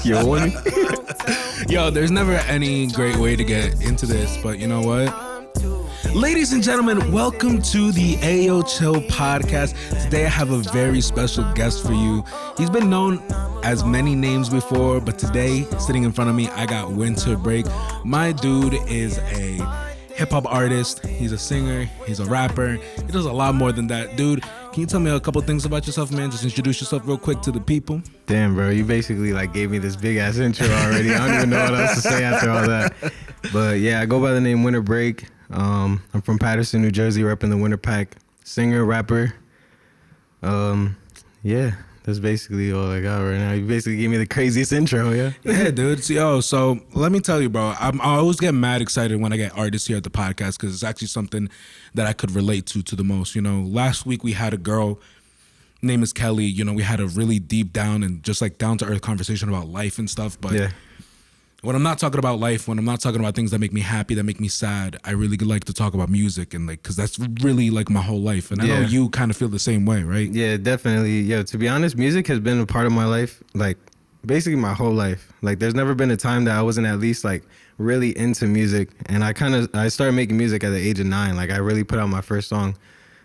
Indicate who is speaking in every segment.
Speaker 1: You horny?
Speaker 2: Yo, there's never any great way to get into this, but you know what? Ladies and gentlemen, welcome to the Ayoochillpodcast. Today I have a very special guest for you. He's been known as many names before, but today, sitting in front of me, I got Winter Break. My dude is a hip-hop artist. He's a singer. He's a rapper. He does a lot more than that. Dude, can you tell me a couple things about yourself, man? Just introduce yourself real quick to the people.
Speaker 1: Damn, bro, you basically like gave me this big ass intro already. I don't even know what else to say after all that. But yeah, I go by the name Winter Break. I'm from Paterson, New Jersey, repping the Winter Pack. Singer, rapper. Yeah, that's basically all I got right now. You basically gave me the craziest intro, yeah?
Speaker 2: Yeah, dude. So let me tell you, bro, I always get mad excited when I get artists here at the podcast because it's actually something that I could relate to the most. You know, last week we had a girl, name is Kelly. You know, we had a really deep down and just like down to earth conversation about life and stuff. But
Speaker 1: Yeah.
Speaker 2: when I'm not talking about life, when I'm not talking about things that make me happy, that make me sad, I really like to talk about music and like, cause that's really like my whole life. And I know you kind of feel the same way, right?
Speaker 1: Yeah, definitely. Yo, to be honest, music has been a part of my life, like basically my whole life. Like there's never been a time that I wasn't at least like really into music. And I started making music at the age of 9. Like I really put out my first song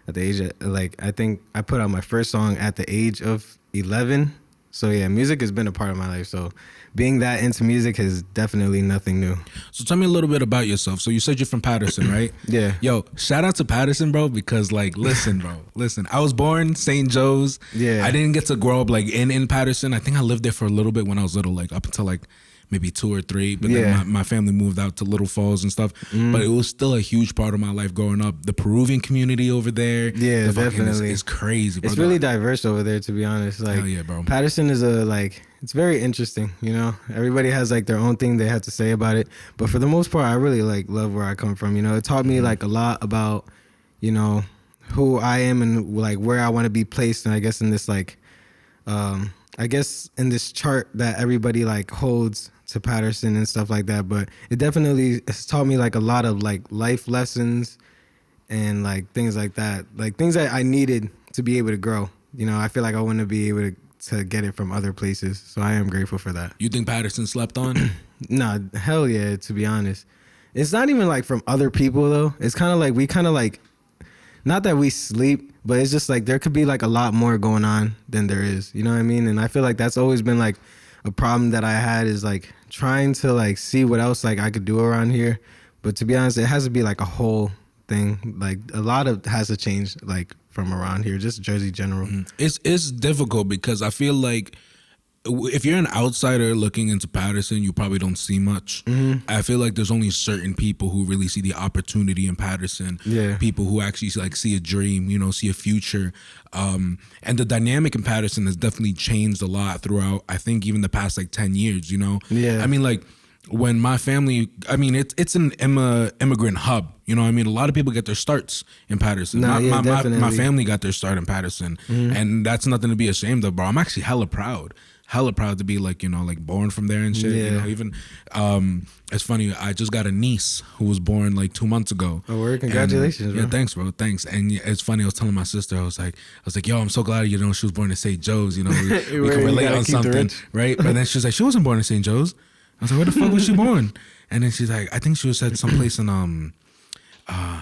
Speaker 1: at the age of, like, I think I put out my first song at the age of 11. So yeah, music has been a part of my life. So being that into music is definitely nothing new.
Speaker 2: So tell me a little bit about yourself. So you said you're from Paterson, right?
Speaker 1: Yeah.
Speaker 2: Yo, shout out to Paterson, bro, because like, listen, bro, listen. I was born St. Joe's.
Speaker 1: Yeah.
Speaker 2: I didn't get to grow up like in Paterson. I think I lived there for a little bit when I was little, like up until like maybe 2 or 3. But then my family moved out to Little Falls and stuff. But it was still a huge part of my life growing up. The Peruvian community over there.
Speaker 1: Yeah, definitely.
Speaker 2: It's crazy, bro.
Speaker 1: It's really diverse over there, to be honest. Like,
Speaker 2: hell yeah, bro.
Speaker 1: Patterson is it's very interesting, you know? Everybody has like their own thing they have to say about it. But for the most part, I really like love where I come from. You know, it taught me like a lot about, you know, who I am and like where I want to be placed. And I guess in this like, in this chart that everybody like holds to Paterson and stuff like that. But it definitely has taught me like a lot of like life lessons and like things like that. Like things that I needed to be able to grow. You know, I feel like I want to be able to get it from other places. So I am grateful for that.
Speaker 2: You think Paterson slept on?
Speaker 1: Nah, hell yeah, to be honest. It's not even like from other people though. It's kind of like, not that we sleep, but it's just like there could be like a lot more going on than there is. You know what I mean? And I feel like that's always been like a problem that I had is like trying to like see what else like I could do around here. But to be honest, it has to be like a whole thing. Like a lot of has to change like from around here, just Jersey general.
Speaker 2: It's difficult because I feel like if you're an outsider looking into Paterson, you probably don't see much. I feel like there's only certain people who really see the opportunity in Paterson.
Speaker 1: Yeah.
Speaker 2: People who actually like see a dream, you know, see a future. And the dynamic in Paterson has definitely changed a lot throughout, I think, even the past like 10 years, you know?
Speaker 1: Yeah.
Speaker 2: I mean, like when my family, I mean, it's an immigrant hub. You know what I mean? A lot of people get their starts in Paterson. My family got their start in Paterson. And that's nothing to be ashamed of, bro. I'm actually hella proud to be like, you know, like born from there and shit.
Speaker 1: Yeah.
Speaker 2: You know, even it's funny, I just got a niece who was born like 2 months ago.
Speaker 1: Oh, word, congratulations,
Speaker 2: bro.
Speaker 1: Yeah,
Speaker 2: thanks, bro. Thanks. And it's funny, I was telling my sister, I was like, yo, I'm so glad, you know, she was born in St. Joe's, you know, we can relate on something, right? But then she was like, she wasn't born in St. Joe's. I was like, where the fuck was she born? And then she's like, I think she was at someplace in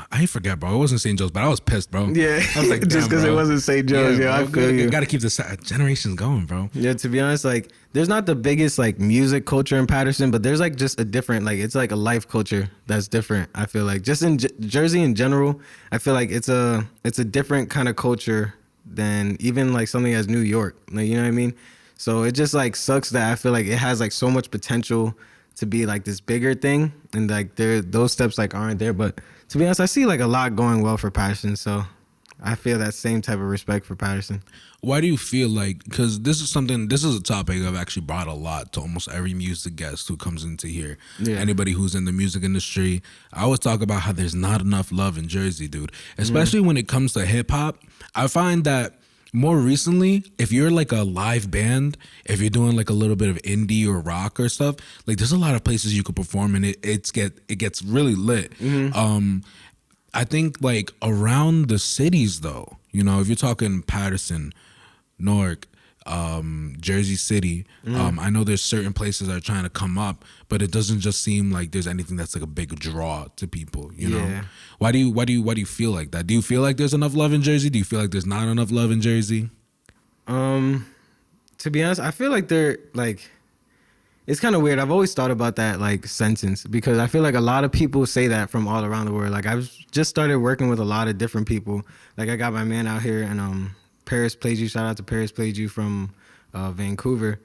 Speaker 2: I forget, bro. It wasn't St. Joe's, but I was pissed, bro.
Speaker 1: Yeah,
Speaker 2: I was like,
Speaker 1: just because it wasn't St. Joe's. Yeah, I feel you.
Speaker 2: Got to keep the generations going, bro.
Speaker 1: Yeah, to be honest, like there's not the biggest like music culture in Paterson, but there's like just a different, like it's like a life culture that's different. I feel like just in Jersey in general, I feel like it's a different kind of culture than even like something as New York. Like, you know what I mean? So it just like sucks that I feel like it has like so much potential to be like this bigger thing, and like those steps like aren't there. But to be honest, I see like a lot going well for Paterson, so I feel that same type of respect for Paterson.
Speaker 2: Why do you feel like, because this is a topic I've actually brought a lot to almost every music guest who comes into here. Yeah. Anybody who's in the music industry, I always talk about how there's not enough love in Jersey, dude. Especially when it comes to hip hop. I find that more recently, if you're like a live band, if you're doing like a little bit of indie or rock or stuff, like there's a lot of places you could perform and it gets really lit. I think like around the cities though, you know, if you're talking Paterson, Newark, Jersey City. I know there's certain places that are trying to come up, but it doesn't just seem like there's anything that's like a big draw to people, you know? Why do you feel like that? Do you feel like there's enough love in Jersey? Do you feel like there's not enough love in Jersey?
Speaker 1: To be honest, I feel like they're like, it's kind of weird. I've always thought about that like sentence because I feel like a lot of people say that from all around the world. Like I've just started working with a lot of different people. Like I got my man out here and Paris Plays You. Shout out to Paris Plays You from Vancouver.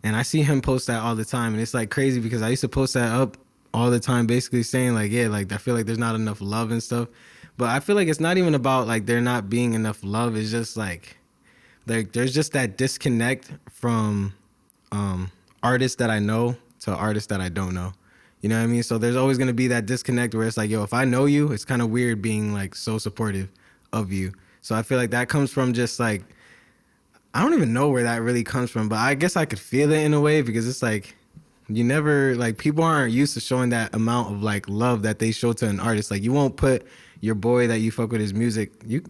Speaker 1: And I see him post that all the time. And it's like crazy because I used to post that up all the time, basically saying like, yeah, like I feel like there's not enough love and stuff. But I feel like it's not even about like there not being enough love. It's just like there's just that disconnect from artists that I know to artists that I don't know. You know what I mean? So there's always going to be that disconnect where it's like, yo, if I know you, it's kind of weird being like so supportive of you. So I feel like that comes from just like, I don't even know where that really comes from, but I guess I could feel it in a way because it's like, you never, like people aren't used to showing that amount of like love that they show to an artist. Like you won't put your boy that you fuck with his music, you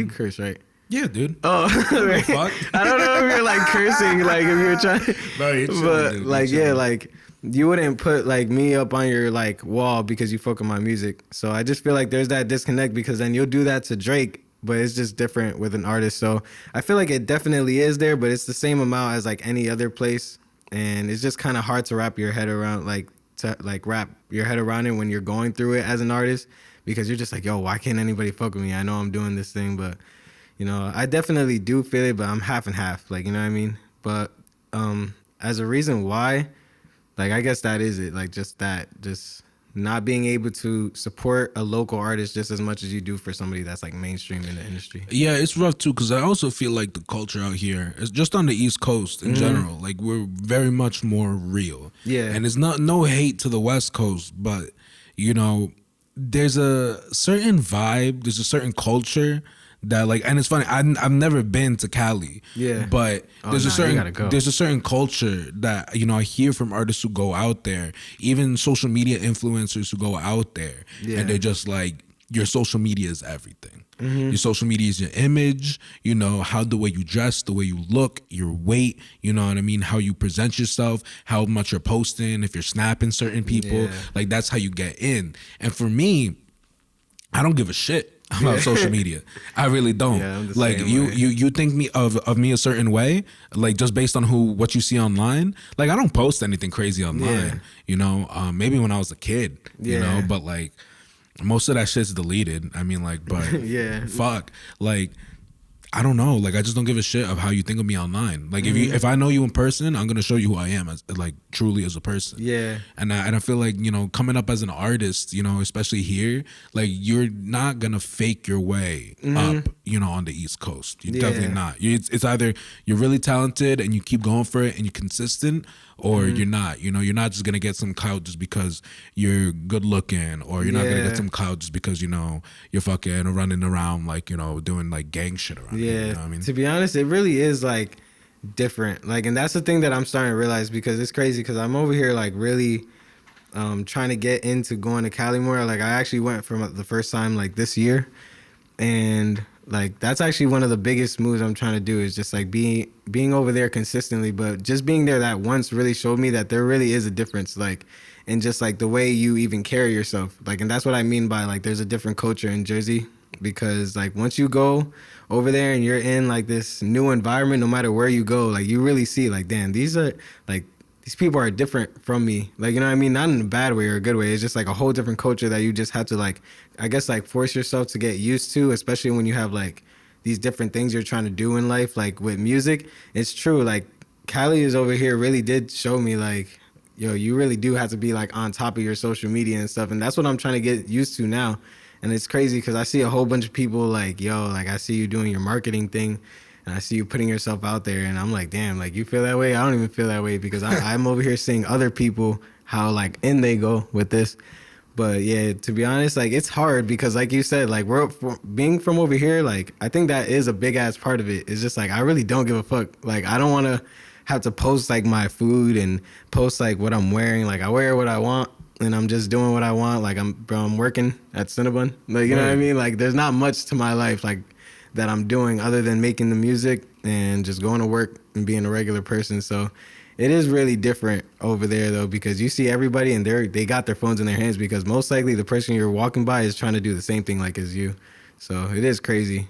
Speaker 1: curse, right?
Speaker 2: Yeah, dude.
Speaker 1: Oh, right. I don't know if you're like cursing, like if you're trying.
Speaker 2: No, you're chilling,
Speaker 1: but
Speaker 2: dude.
Speaker 1: like, yeah, like you wouldn't put like me up on your like wall because you fuck with my music. So I just feel like there's that disconnect because then you'll do that to Drake, but it's just different with an artist. So I feel like it definitely is there, but it's the same amount as like any other place. And it's just kind of hard to wrap your head around, wrap your head around it when you're going through it as an artist because you're just like, yo, why can't anybody fuck with me? I know I'm doing this thing, but you know, I definitely do feel it, but I'm half and half, like, you know what I mean? But as a reason why, like, I guess that is it. Like, just not being able to support a local artist just as much as you do for somebody that's like mainstream in the industry.
Speaker 2: Yeah, it's rough too, because I also feel like the culture out here is just on the East Coast in general. Like, we're very much more real. Yeah. And it's no hate to the West Coast, but, you know, there's a certain vibe, there's a certain culture that like, and it's funny, I've never been to Cali, but there's a certain culture that, you know, I hear from artists who go out there, even social media influencers who go out there, and they're just like, your social media is everything. Your social media is your image, you know, how the way you dress, the way you look, your weight, you know what I mean, how you present yourself, how much you're posting, if you're snapping certain people, like that's how you get in. And for me, I don't give a shit about social media. I really don't. Yeah, like you think me of me a certain way, like just based on what you see online. Like I don't post anything crazy online. You know, maybe when I was a kid, you know, but like most of that shit's deleted. I mean, like, but fuck, like I don't know. Like I just don't give a shit of how you think of me online. Like if I know you in person, I'm gonna show you who I am as like truly as a person. Yeah. And I feel like, you know, coming up as an artist, you know, especially here, like you're not gonna fake your way up, you know, on the East Coast. You're definitely not. It's either you're really talented and you keep going for it and you're consistent, or you're not. You know, you're not just gonna get some clout just because you're good looking, or you're not gonna get some clout just because, you know, you're fucking running around like, you know, doing like gang shit around. Yeah, you know what I mean?
Speaker 1: To be honest, it really is like different. Like, and that's the thing that I'm starting to realize because it's crazy because I'm over here like really trying to get into going to Cali more. Like I actually went for the first time like this year, and like that's actually one of the biggest moves I'm trying to do is just like being over there consistently. But just being there that once really showed me that there really is a difference, like in just like the way you even carry yourself. Like, and that's what I mean by like there's a different culture in Jersey. Because like once you go over there and you're in like this new environment, no matter where you go, like you really see like, damn, these people are different from me. Like, you know what I mean? Not in a bad way or a good way. It's just like a whole different culture that you just have to like, I guess like force yourself to get used to, especially when you have like these different things you're trying to do in life. Like with music, it's true. Like Cali is over here really did show me like, yo, you really do have to be like on top of your social media and stuff. And that's what I'm trying to get used to now. And it's crazy because I see a whole bunch of people like, yo, like I see you doing your marketing thing and I see you putting yourself out there. And I'm like, damn, like you feel that way? I don't even feel that way because I'm over here seeing other people, how like in they go with this. But yeah, to be honest, like it's hard because like you said, like being from over here, like I think that is a big ass part of it. It's just like, I really don't give a fuck. Like I don't want to have to post like my food and post like what I'm wearing. Like I wear what I want. And I'm just doing what I want. Like I'm working at Cinnabon. Like, you know what I mean? Like there's not much to my life. Like that I'm doing other than making the music and just going to work and being a regular person. So it is really different over there though, because you see everybody and they got their phones in their hands because most likely the person you're walking by is trying to do the same thing like as you. So it is crazy.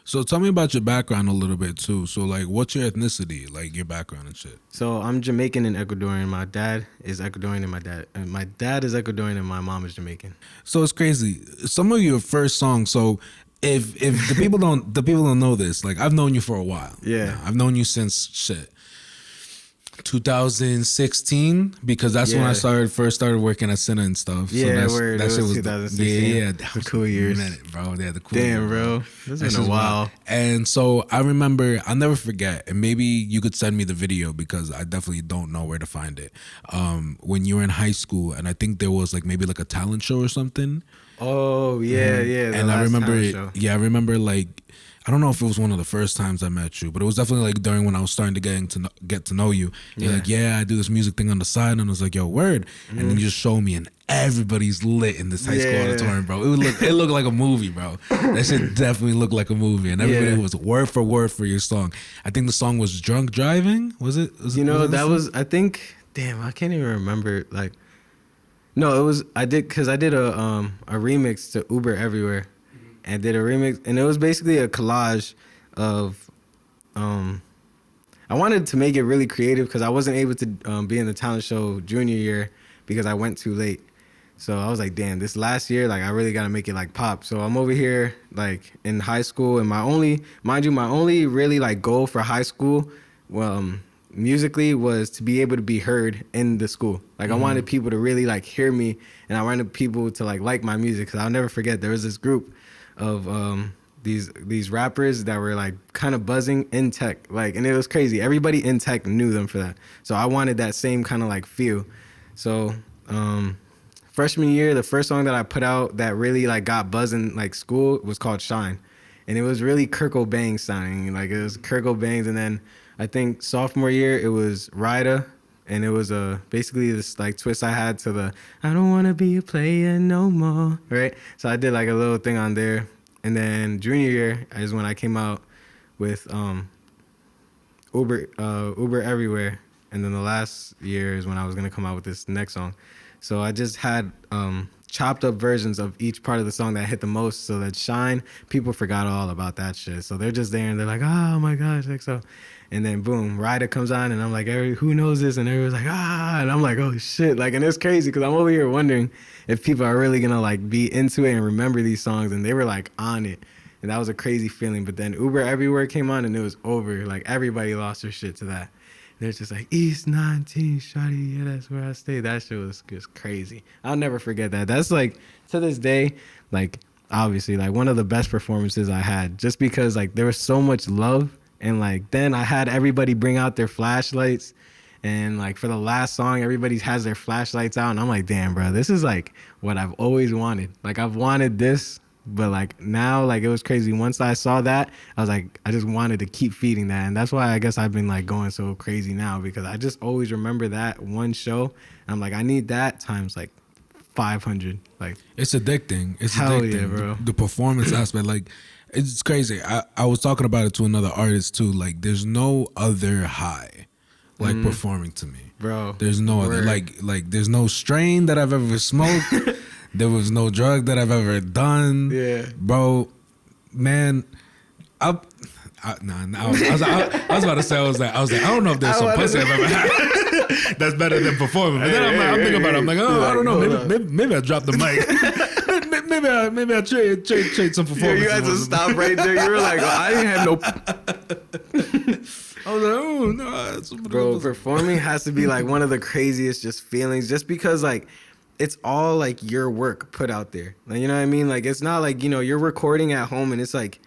Speaker 2: So tell me about your background a little bit too. So like, what's your ethnicity, like your background and shit?
Speaker 1: So I'm Jamaican and Ecuadorian. My dad is Ecuadorian and my dad is Ecuadorian and my mom is Jamaican.
Speaker 2: So it's crazy. Some of your first songs. So if the people don't know this, like I've known you for a while.
Speaker 1: Yeah,
Speaker 2: now. I've known you since 2016 because that's when I first started working at Cinna and stuff.
Speaker 1: Yeah,
Speaker 2: so
Speaker 1: that shit was 2016.
Speaker 2: Yeah,
Speaker 1: the cool years,
Speaker 2: bro. Yeah, the cool.
Speaker 1: Damn, bro, this has been a while.
Speaker 2: And so I remember, I'll never forget, and maybe you could send me the video because I definitely don't know where to find it. When you were in high school, and I think there was like maybe like a talent show or something.
Speaker 1: Oh yeah, yeah.
Speaker 2: And I remember, I remember like. I don't know if it was one of the first times I met you, but it was definitely like during when I was starting to get to know you. You're like, yeah, I do this music thing on the side, and I was like, yo, word. And then you just showed me, and everybody's lit in this high school auditorium, bro. It looked like a movie, bro. That shit definitely looked like a movie, and everybody was word for your song. I think the song was "Drunk Driving." Was it?
Speaker 1: I think. Damn, I can't even remember. Like, no, it was. I did a remix to Uber Everywhere. And did a remix, and it was basically a collage of, I wanted to make it really creative because I wasn't able to be in the talent show junior year because I went too late. So I was like, damn, this last year, like I really got to make it like pop. So I'm over here like in high school, and my only really like goal for high school, musically was to be able to be heard in the school. Like I wanted people to really like hear me, and I wanted people to like my music because I'll never forget there was this group of these rappers that were like kind of buzzing in tech, like, and it was crazy. Everybody in tech knew them for that. So I wanted that same kind of like feel. So freshman year, the first song that I put out that really like got buzzing like school was called Shine, and it was really Kurt Cobain sounding, like it was Kurt Cobain's. And then I think sophomore year it was Ryder. And it was basically this like twist I had to the I don't want to be a player no more, right? So I did like a little thing on there. And then junior year is when I came out with Uber Everywhere. And then the last year is when I was going to come out with this next song. So I just had chopped up versions of each part of the song that hit the most. So that Shine, people forgot all about that shit. So they're just there and they're like, oh my gosh, like so. And then boom, Ryder comes on, and I'm like, who knows this? And everyone's like, and I'm like, oh shit, like, and it's crazy because I'm over here wondering if people are really gonna like be into it and remember these songs, and they were like on it, and that was a crazy feeling. But then Uber Everywhere came on, and it was over. Like everybody lost their shit to that. They're just like East 19, shawty, yeah, that's where I stay. That shit was just crazy. I'll never forget that. That's like to this day, like obviously like one of the best performances I had, just because like there was so much love. And like then I had everybody bring out their flashlights, and like for the last song, everybody has their flashlights out, and I'm like, damn, bro, this is like what I've always wanted. Like I've wanted this, but like now, like it was crazy. Once I saw that, I was like, I just wanted to keep feeding that, and that's why I guess I've been like going so crazy now, because I just always remember that one show. I'm like, I need that times like 500. Like
Speaker 2: it's addicting. It's
Speaker 1: hell
Speaker 2: addicting.
Speaker 1: Yeah, bro.
Speaker 2: The performance aspect, like. It's crazy. I was talking about it to another artist too. Like, there's no other high like performing to me,
Speaker 1: bro.
Speaker 2: There's no other like there's no strain that I've ever smoked. There was no drug that I've ever done.
Speaker 1: Yeah,
Speaker 2: bro, man. I was about to say I was like I don't know if there's some pussy I've ever had that's better than performing. But then I'm thinking about it. I'm like, I don't know. Maybe I dropped the mic. Maybe I trade some performance.
Speaker 1: Yeah, you had to stop right there. You were like, I didn't have no.
Speaker 2: I was like, oh no,
Speaker 1: bro. Performing has to be like one of the craziest just feelings, just because like it's all like your work put out there. Like, you know what I mean? Like it's not like, you know, you're recording at home and it's like,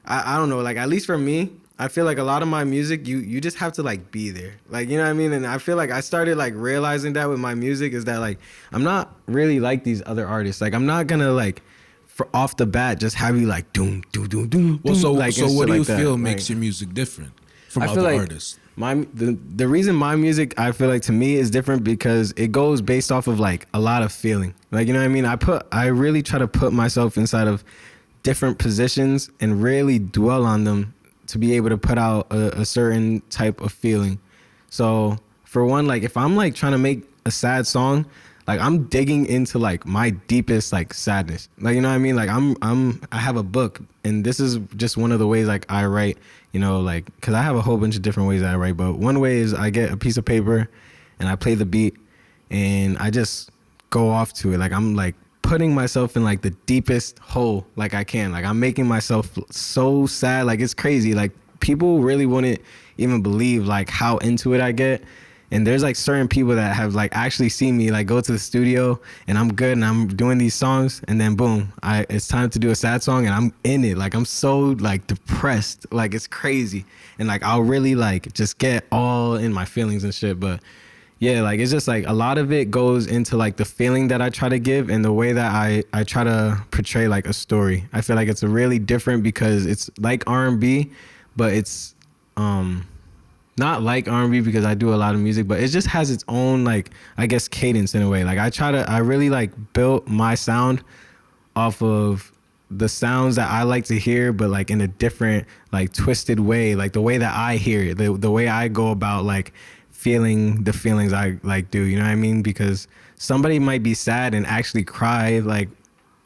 Speaker 1: I don't know. Like at least for me, I feel like a lot of my music, you just have to like be there. Like, you know what I mean? And I feel like I started like realizing that with my music is that like, I'm not really like these other artists. Like I'm not gonna like, for off the bat, just have you like doom.
Speaker 2: Well, so
Speaker 1: like,
Speaker 2: so what do you
Speaker 1: like
Speaker 2: feel
Speaker 1: that.
Speaker 2: makes
Speaker 1: like,
Speaker 2: your music different from
Speaker 1: I
Speaker 2: other
Speaker 1: feel like
Speaker 2: artists?
Speaker 1: The reason my music, I feel like to me is different because it goes based off of like a lot of feeling. Like, you know what I mean? I really try to put myself inside of different positions and really dwell on them to be able to put out a certain type of feeling. So for one, like if I'm like trying to make a sad song, like I'm digging into like my deepest like sadness. Like, you know what I mean? Like I have a book, and this is just one of the ways like I write, you know, like, cause I have a whole bunch of different ways that I write, but one way is I get a piece of paper and I play the beat and I just go off to it. Like I'm like putting myself in like the deepest hole like I can. Like I'm making myself so sad. Like it's crazy. Like people really wouldn't even believe like how into it I get. And there's like certain people that have like actually seen me like go to the studio and I'm good and I'm doing these songs, and then boom, it's time to do a sad song and I'm in it. Like I'm so like depressed, like it's crazy. And like I'll really like just get all in my feelings and shit. But yeah, like it's just like a lot of it goes into like the feeling that I try to give and the way that I try to portray like a story. I feel like it's a really different, because it's like R&B, but it's not like R&B because I do a lot of music, but it just has its own like, I guess, cadence in a way. Like I really like built my sound off of the sounds that I like to hear, but like in a different like twisted way, like the way that I hear it, the way I go about like feeling the feelings I like do, you know what I mean? Because somebody might be sad and actually cry. Like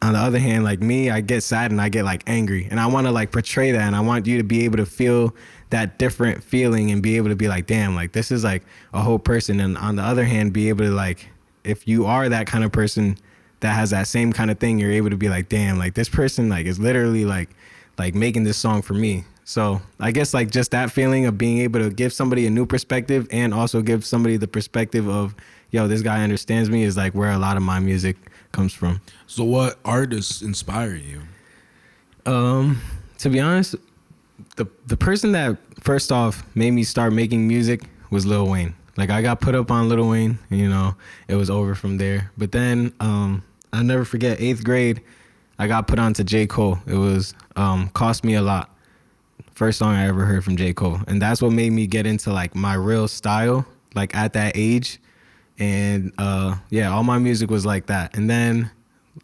Speaker 1: on the other hand, like me, I get sad and I get like angry, and I want to like portray that, and I want you to be able to feel that different feeling and be able to be like, damn, like this is like a whole person. And on the other hand, be able to like, if you are that kind of person that has that same kind of thing, you're able to be like, damn, like this person like is literally like making this song for me. So I guess like just that feeling of being able to give somebody a new perspective and also give somebody the perspective of, yo, this guy understands me, is like where a lot of my music comes from.
Speaker 2: So what artists inspire you?
Speaker 1: To be honest, the person that first off made me start making music was Lil Wayne. Like I got put up on Lil Wayne, and, you know, it was over from there. But then I'll never forget 8th grade, I got put on to J. Cole. It was Cost Me a Lot. First song I ever heard from J. Cole. And that's what made me get into like my real style, like at that age. And yeah, all my music was like that. And then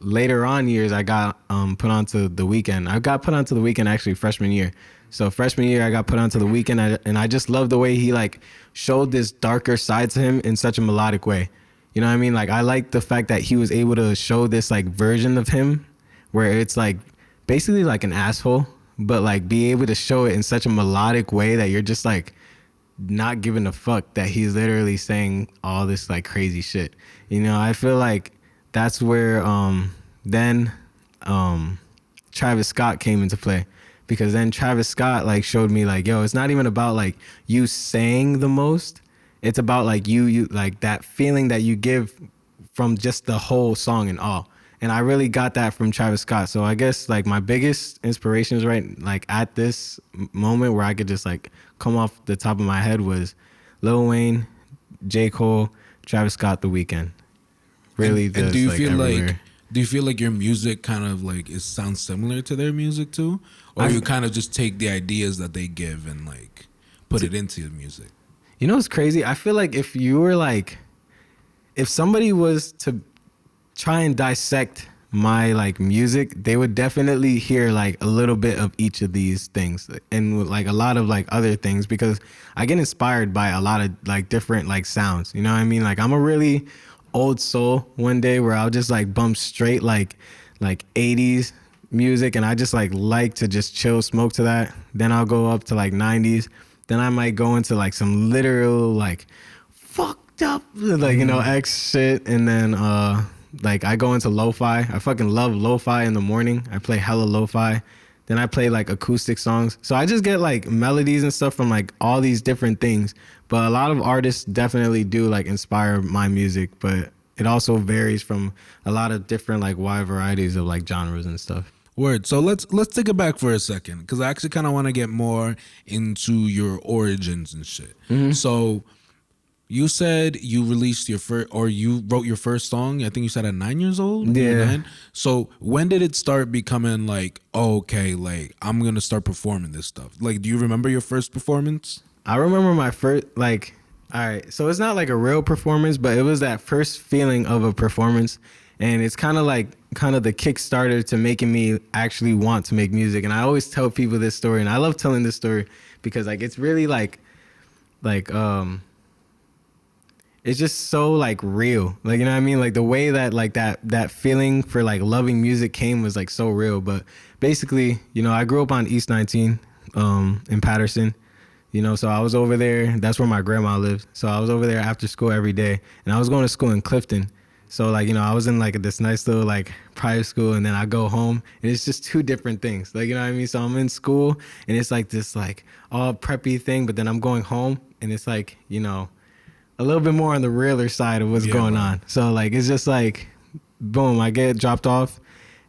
Speaker 1: later on years, I got put onto The Weeknd. I got put onto The Weeknd actually freshman year. So freshman year, I got put onto The Weeknd, and I just love the way he like showed this darker side to him in such a melodic way. You know what I mean? Like I like the fact that he was able to show this like version of him where it's like basically like an asshole, but like be able to show it in such a melodic way that you're just like not giving a fuck that he's literally saying all this like crazy shit. You know, I feel like that's where then Travis Scott came into play, because then Travis Scott like showed me like, yo, it's not even about like you saying the most, it's about like you like that feeling that you give from just the whole song and all. And I really got that from Travis Scott. So I guess like my biggest inspirations right like at this moment where I could just like come off the top of my head was Lil Wayne, J. Cole, Travis Scott, The Weeknd. Really,
Speaker 2: and do you
Speaker 1: like
Speaker 2: feel
Speaker 1: everywhere.
Speaker 2: like your music kind of like sounds similar to their music too, or you kind of just take the ideas that they give and like put it into your music?
Speaker 1: You know what's crazy? I feel like if you were like, if somebody was to try and dissect my like music, they would definitely hear like a little bit of each of these things and like a lot of like other things, because I get inspired by a lot of like different like sounds. You know what I mean? Like I'm a really old soul one day where I'll just like bump straight like 80s music, and I just like to just chill, smoke to that. Then I'll go up to like 90s. Then I might go into like some literal like fucked up like, you know, X shit. And then like I go into lo-fi. I fucking love lo-fi in the morning. I play hella lo-fi. Then I play like acoustic songs. So I just get like melodies and stuff from like all these different things. But a lot of artists definitely do like inspire my music, but it also varies from a lot of different like wide varieties of like genres and stuff.
Speaker 2: Word. So let's take it back for a second, because I actually kind of want to get more into your origins and shit. Mm-hmm. So you said you released your first, or you wrote your first song, I think you said at 9 years old?
Speaker 1: Yeah.
Speaker 2: 9? So when did it start becoming like, oh, okay, like I'm going to start performing this stuff? Like, do you remember your first performance?
Speaker 1: I remember my first, like, all right, so it's not like a real performance, but it was that first feeling of a performance. And it's kind of the Kickstarter to making me actually want to make music. And I always tell people this story, and I love telling this story because like it's really like it's just so like real. Like, you know what I mean? Like the way that like that feeling for like loving music came was like so real. But basically, you know, I grew up on East 19 in Paterson. You know, so I was over there. That's where my grandma lived. So I was over there after school every day, and I was going to school in Clifton. So like, you know, I was in like this nice little like private school, and then I go home, and it's just two different things. Like, you know what I mean? So I'm in school, and it's like this like all preppy thing, but then I'm going home, and it's like, you know, a little bit more on the realer side of what's going on. So like, it's just like, boom, I get dropped off,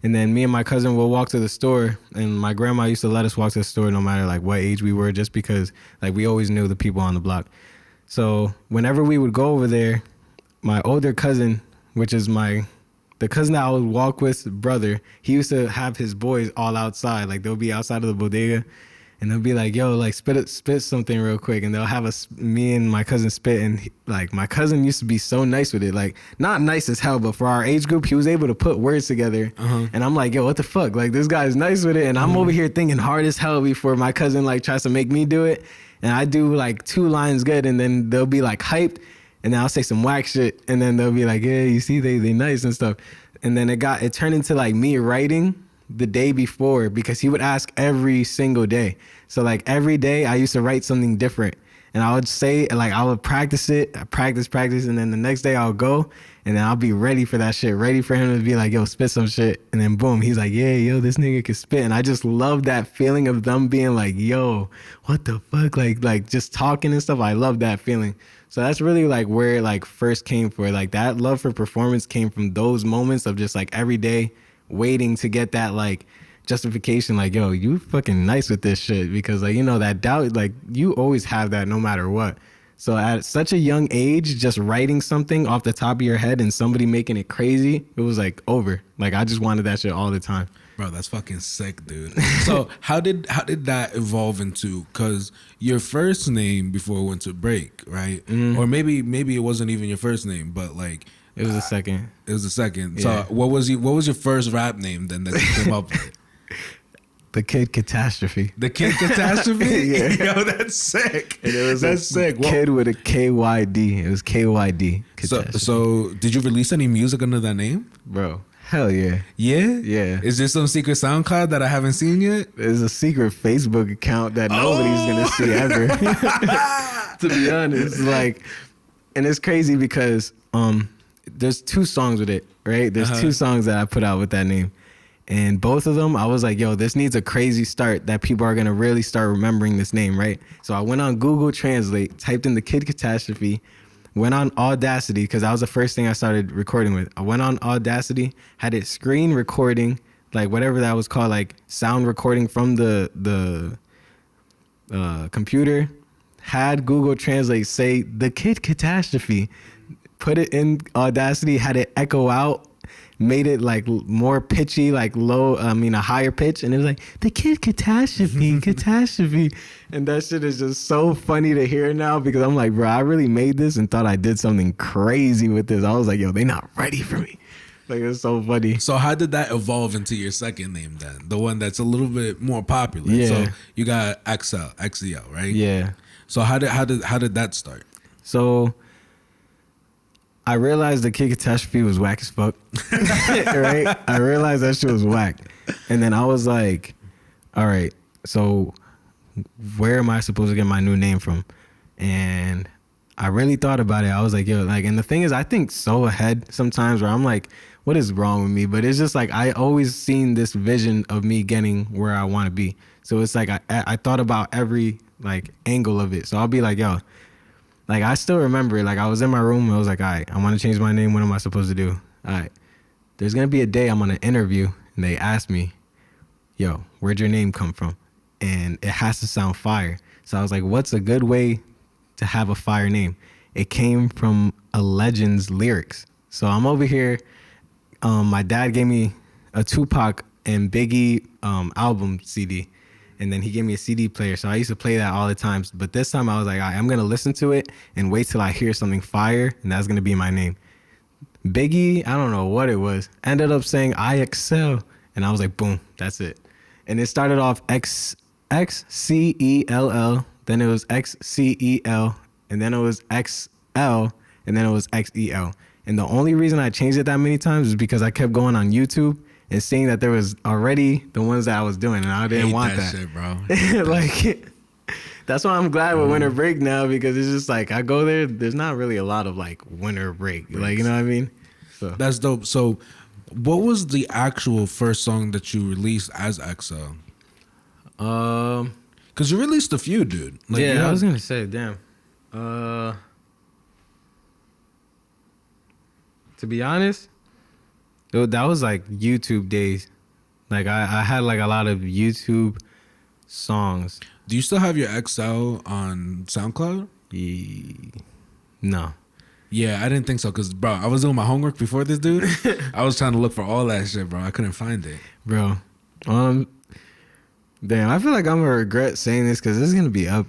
Speaker 1: and then me and my cousin will walk to the store, and my grandma used to let us walk to the store no matter like what age we were, just because like we always knew the people on the block. So whenever we would go over there, my older cousin, which is the cousin that I would walk with, brother, he used to have his boys all outside. Like they'll be outside of the bodega, and they'll be like, yo, like spit something real quick. And they'll have me and my cousin spit. And like my cousin used to be so nice with it. Like not nice as hell, but for our age group, he was able to put words together. And I'm like, yo, what the fuck? Like this guy's nice with it. And I'm over here thinking hard as hell before my cousin like tries to make me do it. And I do like 2 lines good, and then they'll be like hyped. And then I'll say some whack shit, and then they'll be like, yeah, you see, they nice and stuff. And then it turned into like me writing the day before, because he would ask every single day. So like every day I used to write something different, and I would say, like, I would practice it, practice. And then the next day I'll go, and then I'll be ready for that shit, ready for him to be like, yo, spit some shit. And then boom, he's like, yeah, yo, this nigga can spit. And I just love that feeling of them being like, yo, what the fuck? Like just talking and stuff. I love that feeling. So that's really like where it like first came for. Like that love for performance came from those moments of just like every day waiting to get that like justification, like, yo, you fucking nice with this shit. Because like, you know, that doubt, like you always have that no matter what. So at such a young age, just writing something off the top of your head and somebody making it crazy, it was like over. Like I just wanted that shit all the time.
Speaker 2: Bro, that's fucking sick, dude. So how did that evolve into, because your first name before it went to break, right? Or maybe it wasn't even your first name, but like
Speaker 1: it was the second.
Speaker 2: It was the second.
Speaker 1: Yeah.
Speaker 2: So what was your first rap name then that you came up with?
Speaker 1: The Kid Catastrophe.
Speaker 2: The Kid Catastrophe?
Speaker 1: Yeah.
Speaker 2: Yo, that's sick.
Speaker 1: And it was
Speaker 2: that's sick.
Speaker 1: Kid with a KYD. It was KYD.
Speaker 2: So did you release any music under that name?
Speaker 1: Bro, hell yeah.
Speaker 2: Yeah?
Speaker 1: Yeah.
Speaker 2: Is there some secret SoundCloud that I haven't seen yet?
Speaker 1: There's a secret Facebook account that nobody's gonna see ever. To be honest, like, and it's crazy because there's 2 songs with it, right? There's 2 songs that I put out with that name. And both of them, I was like, yo, this needs a crazy start that people are going to really start remembering this name, right? So I went on Google Translate, typed in the Kid Catastrophe, went on Audacity, because that was the first thing I started recording with. I went on Audacity, had it screen recording, like whatever that was called, like sound recording from the computer, had Google Translate say the Kid Catastrophe, put it in Audacity, had it echo out, made it like more pitchy, like low, a higher pitch. And it was like, the Kid Catastrophe, catastrophe. And that shit is just so funny to hear now, because I'm like, bro, I really made this and thought I did something crazy with this. I was like, yo, they not ready for me. Like, it's so funny.
Speaker 2: So how did that evolve into your second name then? The one that's a little bit more popular.
Speaker 1: Yeah.
Speaker 2: So you got XL, right?
Speaker 1: Yeah.
Speaker 2: So how did that start?
Speaker 1: So I realized the Kid Catastrophe was whack as fuck. Right? I realized that shit was whack. And then I was like, all right, so where am I supposed to get my new name from? And I really thought about it. I was like, yo, like, and the thing is, I think so ahead sometimes where I'm like, what is wrong with me? But it's just like, I always seen this vision of me getting where I want to be. So it's like, I thought about every like angle of it. So I'll be like, yo, like, I still remember it. Like, I was in my room and I was like, all right, I want to change my name. What am I supposed to do? All right, there's going to be a day I'm on an interview and they ask me, yo, where'd your name come from? And it has to sound fire. So I was like, what's a good way to have a fire name? It came from a legend's lyrics. So I'm over here. My dad gave me a Tupac and Biggie album CD. And then he gave me a CD player. So I used to play that all the time. But this time I was like, all right, I'm going to listen to it and wait till I hear something fire. And that's going to be my name. Biggie, I don't know what it was, ended up saying I excel, and I was like, boom, that's it. And it started off XCELL, then it was XCEL, and then it was XL, and then it was XEL. And the only reason I changed it that many times is because I kept going on YouTube and seeing that there was already the ones that I was doing, and I didn't want that
Speaker 2: shit, bro.
Speaker 1: like, that's why I'm glad with winter break now, because it's just like I go there. There's not really a lot of like winter break, like, you know what I mean. So
Speaker 2: That's dope. So, what was the actual first song that you released as XL? Because you released a few, dude. Like,
Speaker 1: yeah, I was gonna say, damn. To be honest, that was like YouTube days. Like I had like a lot of YouTube songs.
Speaker 2: Do you still have your XL on SoundCloud?
Speaker 1: No.
Speaker 2: Yeah, I didn't think so. Because, bro, I was doing my homework before this, dude. I was trying to look for all that shit, bro. I couldn't find it.
Speaker 1: Bro. Damn, I feel like I'm going to regret saying this because this is going to be up.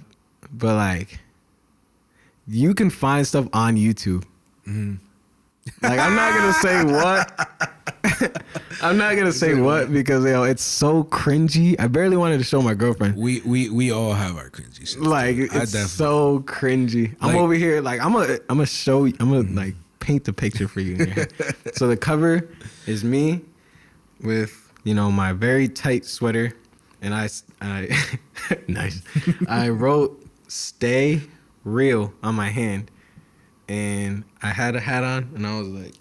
Speaker 1: But, like, you can find stuff on YouTube. Mm-hmm. Like, I'm not going to say what. I'm not going to say what because, you know, it's so cringy. I barely wanted to show my girlfriend.
Speaker 2: We all have our cringy shit.
Speaker 1: Like, it's so cringy. I'm over here, like, I'm gonna show you, I'm gonna, like, paint the picture for you in your head. So the cover is me with, you know, my very tight sweater. And I nice. I wrote "Stay Real" on my hand, and I had a hat on, and I was like,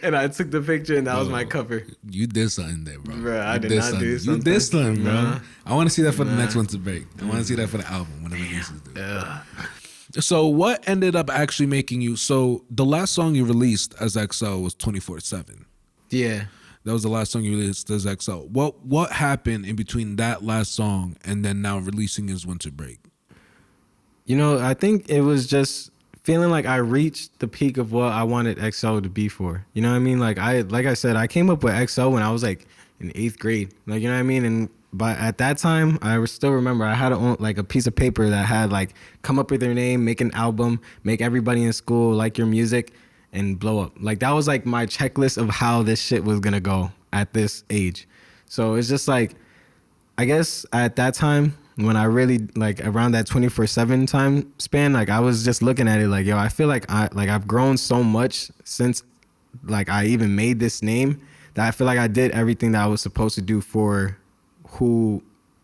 Speaker 1: and I took the picture, and that was my cover.
Speaker 2: You did something there, bro.
Speaker 1: Bro, I did not do something.
Speaker 2: You did something, bro.
Speaker 1: Nah.
Speaker 2: I want to see that for the next one to break. I want to see that for the album when it releases, dude. So what ended up actually making you? So the last song you released as XL was 24/7.
Speaker 1: Yeah.
Speaker 2: That was the last song you released as XL. What happened in between that last song and then now releasing his Winter Break?
Speaker 1: You know, I think it was just feeling like I reached the peak of what I wanted XL to be for. You know what I mean? Like I said, I came up with XL when I was like in 8th grade. Like, you know what I mean? And but at that time, I still remember I had like a piece of paper that had like, come up with your name, make an album, make everybody in school like your music, and blow up. Like, that was like my checklist of how this shit was gonna go at this age. So it's just like, I guess at that time, when I really, like, around that 24/7 time span, like, I was just looking at it like, yo, I feel like I've grown so much since, like, I even made this name, that I feel like I did everything that I was supposed to do for who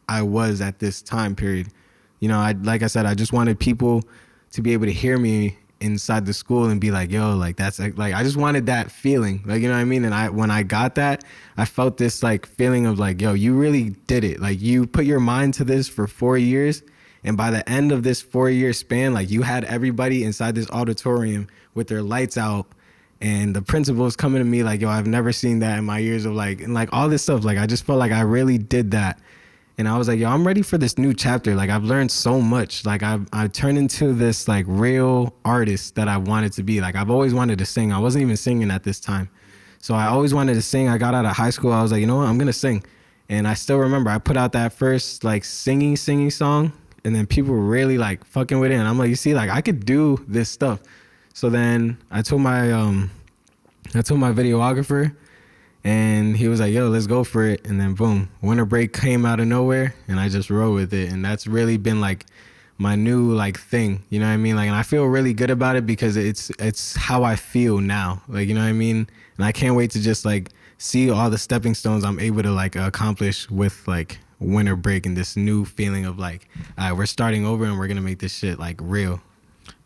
Speaker 1: I was at this time period. You know, like I said, I just wanted people to be able to hear me inside the school and be like, yo, like, that's like, I just wanted that feeling, like, you know what I mean? And when I got that, I felt this like feeling of like, yo, you really did it. Like, you put your mind to this for 4 years, and by the end of this 4-year span, like, you had everybody inside this auditorium with their lights out, and the principal's coming to me like, yo, I've never seen that in my years of like, and like all this stuff. Like, I just felt like I really did that. And I was like, yo, I'm ready for this new chapter. Like, I've learned so much. Like, I turned into this like real artist that I wanted to be. Like, I've always wanted to sing. I wasn't even singing at this time. So I always wanted to sing. I got out of high school. I was like, you know what? I'm going to sing. And I still remember I put out that first like singing song. And then people were really like fucking with it. And I'm like, you see, like, I could do this stuff. So then I told my videographer, and he was like, yo, let's go for it. And then boom, Winter Break came out of nowhere, and I just rode with it. And that's really been like my new like thing, you know what I mean? Like, and I feel really good about it because it's how I feel now. Like, you know what I mean? And I can't wait to just like see all the stepping stones I'm able to like accomplish with like Winter Break and this new feeling of like, all right, we're starting over and we're going to make this shit like real.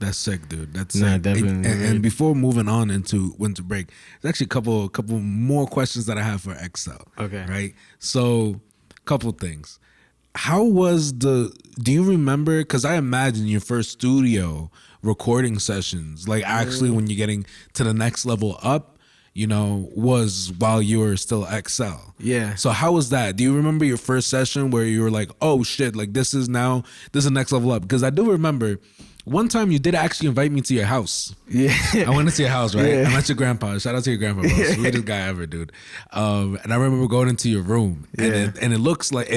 Speaker 2: That's sick, dude. That's
Speaker 1: nah,
Speaker 2: sick.
Speaker 1: Definitely.
Speaker 2: And before moving on into Winter Break, there's actually a couple more questions that I have for XL.
Speaker 1: Okay.
Speaker 2: Right? So, couple things. How was do you remember, because I imagine your first studio recording sessions, like actually when you're getting to the next level up, you know, was while you were still XL.
Speaker 1: Yeah.
Speaker 2: So how was that? Do you remember your first session where you were like, oh shit, like this is the next level up? Because I do remember one time you did actually invite me to your house.
Speaker 1: Yeah.
Speaker 2: I went to your house, right?
Speaker 1: Yeah.
Speaker 2: I met your grandpa. Shout out to your grandpa, bro. Sweetest guy ever, dude. And I remember going into your room, and it looks like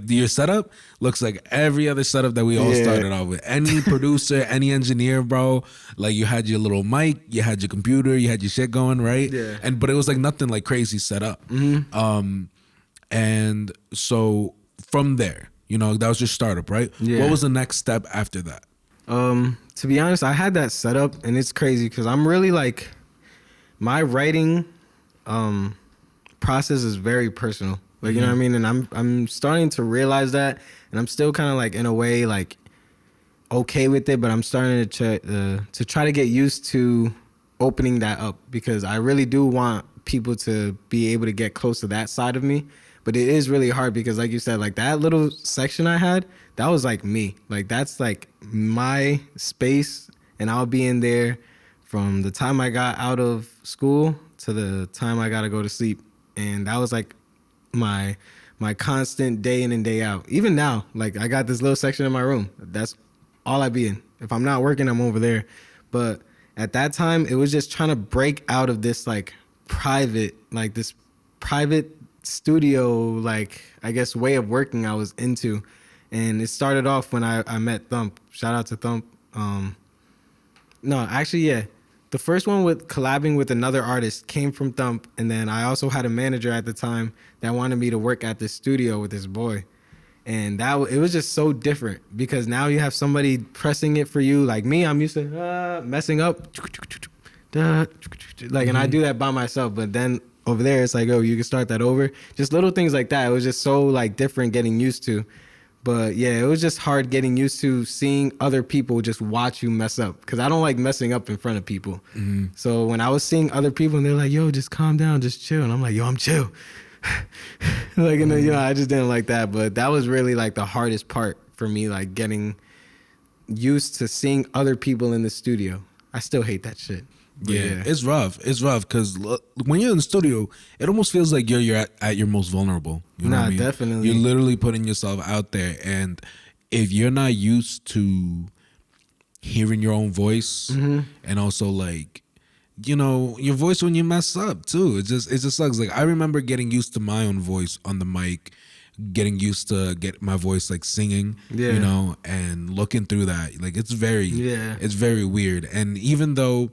Speaker 2: your setup looks like every other setup that we all started off with. Any producer, any engineer, bro. Like you had your little mic, you had your computer, you had your shit going, right?
Speaker 1: Yeah.
Speaker 2: But it was like nothing like crazy set up. And so from there, you know, that was your startup, right?
Speaker 1: Yeah.
Speaker 2: What was the next step after that?
Speaker 1: To be honest, I had that set up, and it's crazy because I'm really like, my writing process is very personal. Like, you know what I mean? And I'm starting to realize that, and I'm still kind of like in a way like okay with it, but I'm starting to try to get used to opening that up, because I really do want people to be able to get close to that side of me. But it is really hard because, like you said, like that little section I had, that was like me. Like that's like my space, and I'll be in there from the time I got out of school to the time I got to go to sleep. And that was like my constant day in and day out. Even now, like I got this little section in my room. That's all I be in. If I'm not working, I'm over there. But at that time, it was just trying to break out of this like private studio, like I guess way of working I was into. And it started off when I met Thump. Shout out to Thump. The first one with collabing with another artist came from Thump, and then I also had a manager at the time that wanted me to work at this studio with this boy. And it was just so different because now you have somebody pressing it for you. Like me, I'm used to messing up, like, and I do that by myself. But then over there, it's like, oh, you can start that over. Just little things like that. It was just so like different getting used to. But yeah, it was just hard getting used to seeing other people just watch you mess up, because I don't like messing up in front of people. So when I was seeing other people and they're like, yo, just calm down, just chill. And I'm like, yo, I'm chill. Like, and then, you know, I just didn't like that. But that was really like the hardest part for me, like getting used to seeing other people in the studio. I still hate that shit.
Speaker 2: Yeah, it's rough. It's rough because when you're in the studio, it almost feels like you're at your most vulnerable. You know what I mean?
Speaker 1: Definitely.
Speaker 2: You're literally putting yourself out there, and if you're not used to hearing your own voice, and also like, you know, your voice when you mess up too, it just sucks. Like I remember getting used to my own voice on the mic, getting used to get my voice like singing, you know, and looking through that, like it's very weird. And even though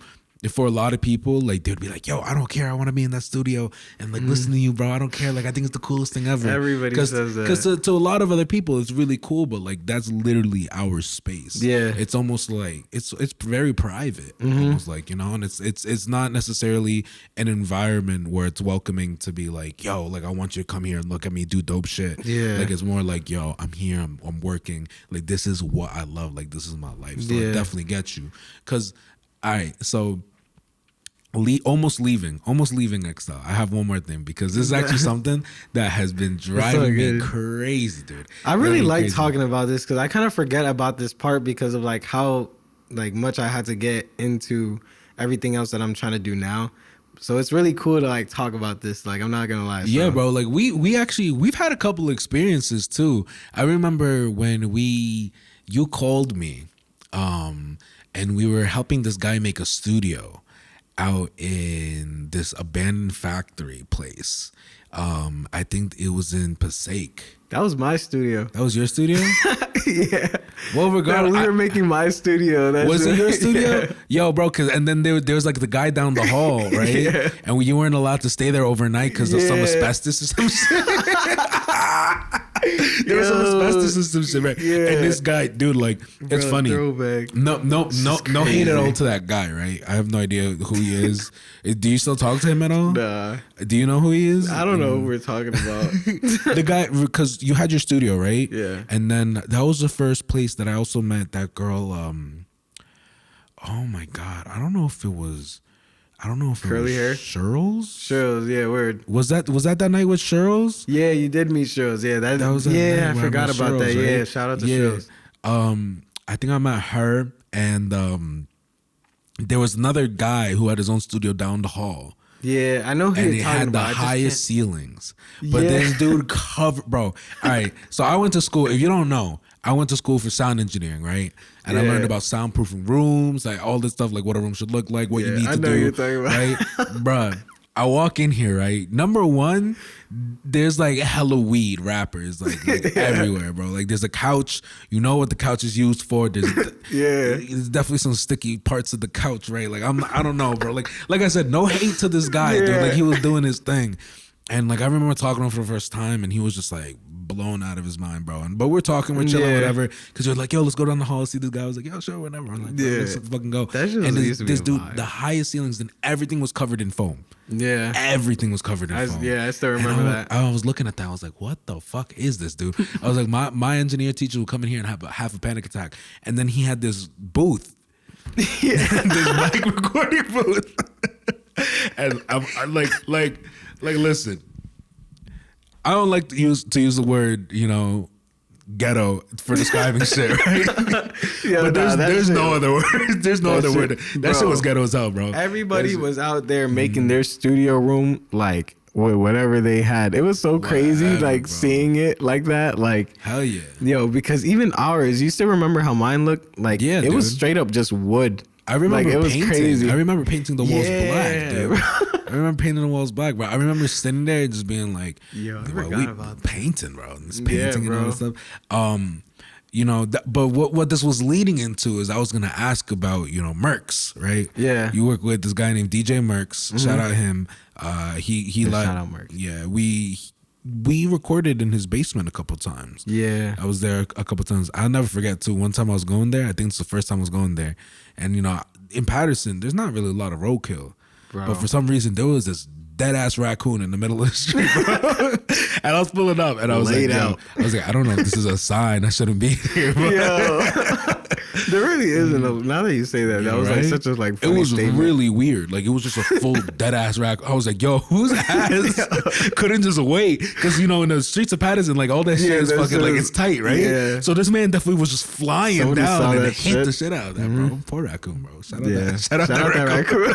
Speaker 2: for a lot of people, like they would be like, yo, I don't care, I want to be in that studio and like listen to you, bro. I don't care, like I think it's the coolest thing ever.
Speaker 1: Everybody says that.
Speaker 2: Because to a lot of other people it's really cool, but like that's literally our space. Yeah, it's almost like it's very private, almost like, you know. And it's not necessarily an environment where it's welcoming to be like, yo, like I want you to come here and look at me do dope shit. Yeah, like it's more like, yo, I'm here, I'm working, like this is what I love, like this is my life. So I definitely get you. Because all right, so almost leaving Exile. I have one more thing, because this is actually something that has been driving me crazy, dude.
Speaker 1: I really like talking about this because I kind of forget about this part because of like how like much I had to get into everything else that I'm trying to do now. So it's really cool to like talk about this. Like I'm not gonna lie.
Speaker 2: Yeah, bro. Like we've had a couple experiences too. I remember when you called me, and we were helping this guy make a studio out in this abandoned factory place. I think it was in Passaic.
Speaker 1: That was my studio.
Speaker 2: That was your studio?
Speaker 1: Yeah.
Speaker 2: Well, regardless,
Speaker 1: we were making my studio.
Speaker 2: Was it your studio? Yeah. Yo, bro, and then there was like the guy down the hall, right? Yeah. And you weren't allowed to stay there overnight because of some asbestos or some shit. There was some asbestos and some shit, right? Yeah. And this guy, dude, like, it's funny.
Speaker 1: Throwback.
Speaker 2: No hate at all to that guy, right? I have no idea who he is. Do you still talk to him at all?
Speaker 1: Nah.
Speaker 2: Do you know who he is?
Speaker 1: I don't know who we're talking about.
Speaker 2: The guy, because you had your studio, right?
Speaker 1: Yeah.
Speaker 2: And then that was the first place that I also met that girl. Oh my God, I don't know if it was
Speaker 1: curly hair.
Speaker 2: Shirls,
Speaker 1: yeah, word.
Speaker 2: Was that night with Shirls?
Speaker 1: Yeah, you did meet Shirls. Yeah, that was I forgot about Shirls, that. Right? Yeah, shout out to Shirls.
Speaker 2: I think I met her, and there was another guy who had his own studio down the hall.
Speaker 1: Yeah, I know who
Speaker 2: and
Speaker 1: you're talking
Speaker 2: had the
Speaker 1: about.
Speaker 2: highest ceilings. But this dude covered, bro. All right, so I went to school. If you don't know, I went to school for sound engineering, right? And I learned about soundproofing rooms, like all this stuff, like what a room should look like, what you need to do,
Speaker 1: you're talking about.
Speaker 2: right? Bruh, I walk in here, right? Number one, there's like hella weed rappers like everywhere, bro. Like there's a couch, you know what the couch is used for. There's definitely some sticky parts of the couch, right? Like I don't know, bro. Like I said, no hate to this guy, dude. Like he was doing his thing. And like I remember talking to him for the first time, and he was just like blown out of his mind, bro. But we're talking, we're chilling, whatever. Because you're like, yo, let's go down the hall, see this guy. I was like, yo, sure, whatever. I'm like, let's fucking go. And this dude, the highest ceilings, and everything was covered in foam.
Speaker 1: Yeah,
Speaker 2: everything was covered in foam.
Speaker 1: Yeah, I still remember that.
Speaker 2: I was looking at that. I was like, what the fuck is this, dude? I was like, my engineer teacher would come in here and have a panic attack, and then he had this booth, this mic recording booth, and I'm like, listen, I don't like to use the word, ghetto for describing shit, right? But there's no other word. There's no other word. That shit was ghetto as hell, bro.
Speaker 1: Everybody was out there making their studio room like whatever they had. It was so crazy, like bro. Seeing it like that, like
Speaker 2: hell yeah,
Speaker 1: because even ours, you still remember how mine looked? Like it was straight up just wood.
Speaker 2: I remember
Speaker 1: it was
Speaker 2: painting.
Speaker 1: Crazy.
Speaker 2: I remember painting the walls black, dude. I remember painting the walls black, bro. I remember sitting there and just being like,
Speaker 1: yo,
Speaker 2: painting, bro. This painting and all this stuff. But what this was leading into is I was gonna ask about, Mercs, right?
Speaker 1: Yeah.
Speaker 2: You work with this guy named DJ Mercs. Mm-hmm. Shout out him. He like,
Speaker 1: shout out Mercs.
Speaker 2: Yeah, we recorded in his basement a couple times.
Speaker 1: Yeah.
Speaker 2: I was there a couple times. I'll never forget too. One time I was going there. I think it's the first time I was going there. And in Paterson, there's not really a lot of roadkill. Bro. But for some reason there was this dead ass raccoon in the middle of the street, bro. And I was pulling up and I was like, yo, I don't know if this is a sign I shouldn't be here.
Speaker 1: Yo. There really isn't. Now that you say that, that was like such a funny
Speaker 2: it was
Speaker 1: statement.
Speaker 2: Really weird. Like it was just a full dead ass raccoon. I was like, yo, whose ass couldn't just wait? Because in the streets of Paterson, like all that shit is fucking like it's tight, right?
Speaker 1: Yeah.
Speaker 2: So this man definitely was just flying down and hit the shit out of that,
Speaker 1: mm-hmm.
Speaker 2: bro. Poor raccoon, bro. Shout out that raccoon.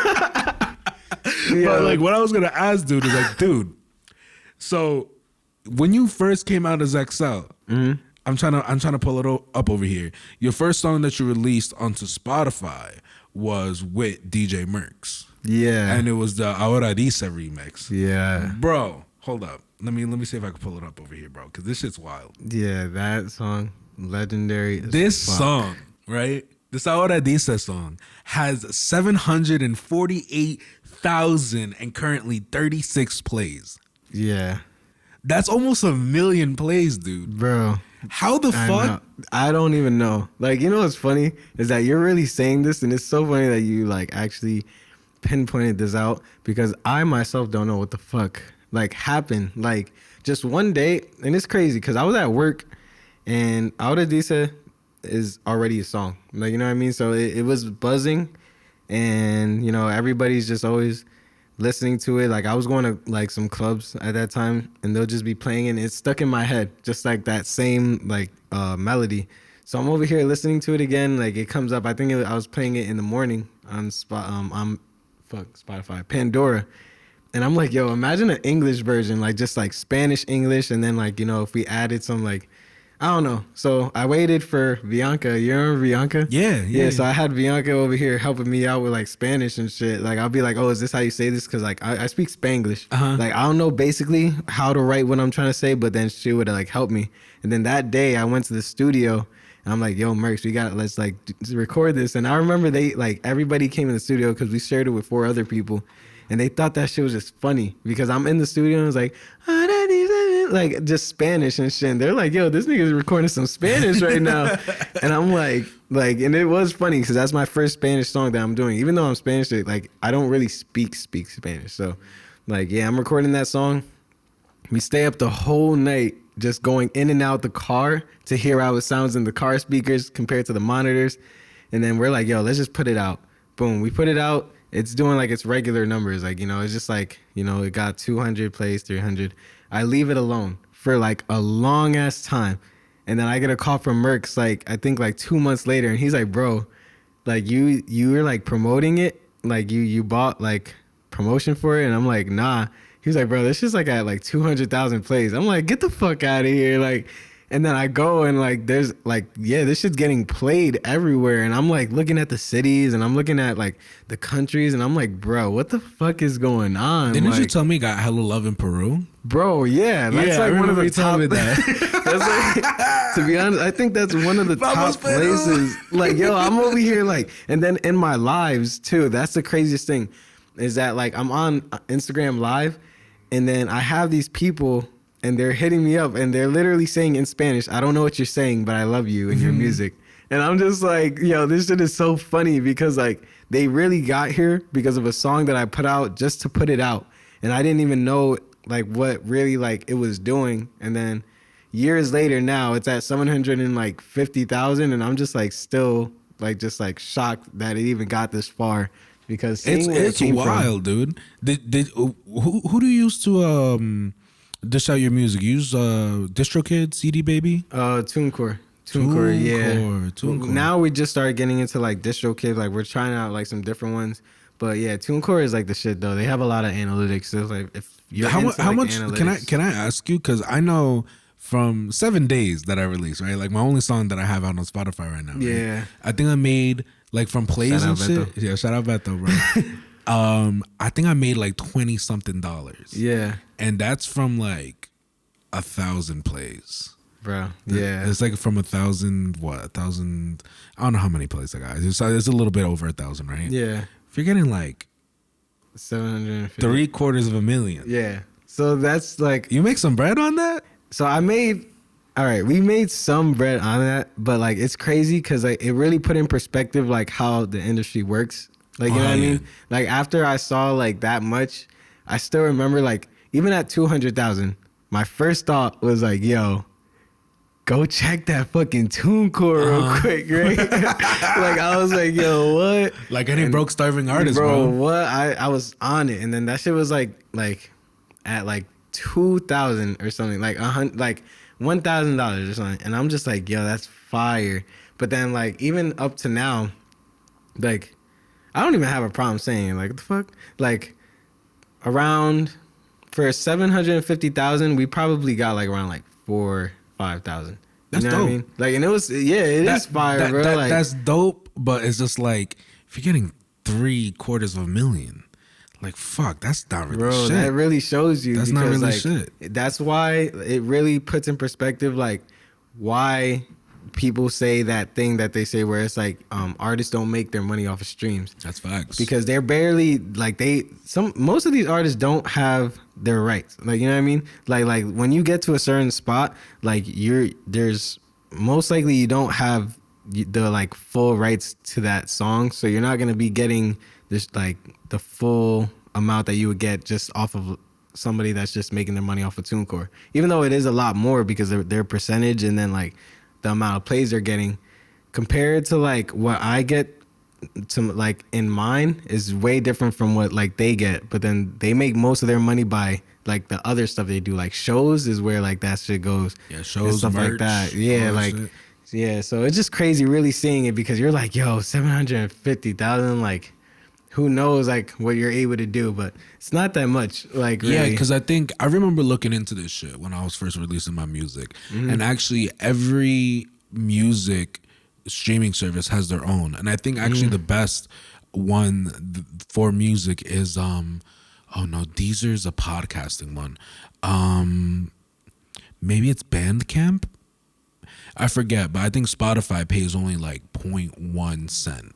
Speaker 1: Yeah.
Speaker 2: But like what I was gonna ask, dude, is like, dude, so when you first came out as XL,
Speaker 1: mm-hmm.
Speaker 2: I'm trying to pull it up over here. Your first song that you released onto Spotify was with DJ Mercs.
Speaker 1: Yeah.
Speaker 2: And it was the Ahora Dice remix.
Speaker 1: Yeah.
Speaker 2: Bro, hold up. Let me see if I can pull it up over here, bro, because this shit's wild.
Speaker 1: Yeah, that song, legendary.
Speaker 2: This song, right? This Ahora Dice song has 748,000 and currently 36 plays.
Speaker 1: Yeah.
Speaker 2: That's almost 1 million plays, dude.
Speaker 1: Bro.
Speaker 2: How the fuck?
Speaker 1: I don't even know. Like, what's funny is that you're really saying this, and it's so funny that you like actually pinpointed this out, because I myself don't know what the fuck like happened. Like just one day, and it's crazy because I was at work and Ahora Dice is already a song. Like, you know what I mean? So it was buzzing, and everybody's just always listening to it. Like I was going to like some clubs at that time, and they'll just be playing it, and it's stuck in my head, just like that same like melody. So I'm over here listening to it again. Like it comes up. I think I was playing it in the morning on Spotify, Pandora. And I'm like, yo, imagine an English version, like just like Spanish English, and then like, if we added some like, I don't know. So I waited for Bianca. You remember Bianca?
Speaker 2: Yeah.
Speaker 1: So I had Bianca over here helping me out with like Spanish and shit. Like I'll be like, oh, is this how you say this? Because like I speak Spanglish.
Speaker 2: Uh-huh.
Speaker 1: Like I don't know basically how to write what I'm trying to say, but then she would like help me. And then that day I went to the studio. And I'm like, yo, Mercs, let's like record this. And I remember everybody came in the studio because we shared it with 4 other people. And they thought that shit was just funny because I'm in the studio and it's like just Spanish and shit. And they're like, yo, this nigga's recording some Spanish right now. And I'm like, and it was funny because that's my first Spanish song that I'm doing. Even though I'm Spanish, like I don't really speak Spanish. So like, yeah, I'm recording that song. We stay up the whole night just going in and out the car to hear how it sounds in the car speakers compared to the monitors. And then we're like, yo, let's just put it out. Boom, we put it out. It's doing like its regular numbers. Like, it's just like, it got 200 plays, 300. I leave it alone for like a long ass time. And then I get a call from Mercs, like, I think like 2 months later. And he's like, bro, like you were like promoting it. Like you bought like promotion for it. And I'm like, nah. He was like, bro, this is like at like 200,000 plays. I'm like, get the fuck out of here. Like, And then I go and like there's like this shit's getting played everywhere, and I'm like looking at the cities and I'm looking at like the countries, and I'm like, bro, what the fuck is going on?
Speaker 2: Didn't
Speaker 1: like,
Speaker 2: you tell me you got hella love in Peru?
Speaker 1: Bro, yeah, that's like one of the top.
Speaker 2: That.
Speaker 1: That's like, to be honest, I think that's one of the top places. Like, yo, I'm over here like, and then in my lives too. That's the craziest thing, is that like I'm on Instagram Live, and then I have these people. And they're hitting me up, and they're literally saying in Spanish, I don't know what you're saying, but I love you and your music. And I'm just like, yo, this shit is so funny because like they really got here because of a song that I put out just to put it out. And I didn't even know like what really like it was doing. And then years later now it's at 750,000, and I'm just like still like just like shocked that it even got this far, because
Speaker 2: it's wild, dude. Who do you use to dish out your music? You use DistroKid, CD Baby?
Speaker 1: TuneCore. Yeah. TuneCore. Now we just started getting into like DistroKid. Like we're trying out like some different ones. But yeah, TuneCore is like the shit though. They have a lot of analytics. So it's like if you're how much
Speaker 2: analytics, can I ask you? Because I know from 7 days that I released, right? Like my only song that I have out on Spotify right now. Right? Yeah. I think I made like from plays and shit. Yeah, shout out Beto, bro. I think I made like $20 something. Yeah. And that's from like 1,000 plays.
Speaker 1: Bro. Yeah.
Speaker 2: It's like from 1,000, what? 1,000, I don't know how many plays I got. It's a little bit over 1,000, right? Yeah. If you're getting like
Speaker 1: 750,
Speaker 2: $750,000.
Speaker 1: Yeah. So that's like,
Speaker 2: you make some bread on that?
Speaker 1: So we made some bread on that, but like it's crazy because like it really put in perspective like how the industry works. Like, you know what I mean? Like, after I saw, like, that much, I still remember, like, even at 200,000, my first thought was, like, yo, go check that fucking TuneCore real quick, right? Like, I was like, yo, what?
Speaker 2: Like any broke, starving artist, bro.
Speaker 1: What? I was on it, and then that shit was, like at, like, 2,000 or something, like, $1,000 or something. And I'm just like, yo, that's fire. But then, like, even up to now, like, I don't even have a problem saying it. Like, what the fuck? Like, around, for 750,000, we probably got, like, around, like, 5,000.
Speaker 2: That's dope.
Speaker 1: What I mean? Like, and it was, it is fire, bro. Like,
Speaker 2: that's dope, but it's just like, if you're getting $750,000, like, fuck, that's not really shit.
Speaker 1: Bro, that really shows you.
Speaker 2: That's not really shit.
Speaker 1: That's why it really puts in perspective, like, why people say that thing that they say where it's like artists don't make their money off of streams.
Speaker 2: That's facts.
Speaker 1: Because they're barely like most of these artists don't have their rights. Like, you know what I mean? Like when you get to a certain spot, like there's most likely you don't have the like full rights to that song, so you're not gonna be getting this like the full amount that you would get just off of somebody that's just making their money off of TuneCore. Even though it is a lot more because of their percentage and then like the amount of plays they're getting, compared to like what I get to like in mine is way different from what like they get. But then they make most of their money by like the other stuff they do, like shows is where like that shit goes.
Speaker 2: Yeah, shows,
Speaker 1: stuff
Speaker 2: merch,
Speaker 1: like that. Yeah, like
Speaker 2: shit.
Speaker 1: Yeah. So it's just crazy really seeing it, because you're like, yo, 750,000, like who knows like what you're able to do, but it's not that much. Like, really.
Speaker 2: Yeah, because I remember looking into this shit when I was first releasing my music, and actually every music streaming service has their own, and I think actually the best one for music is Deezer's a podcasting one. Maybe it's Bandcamp. I forget, but I think Spotify pays only like 0.1 cent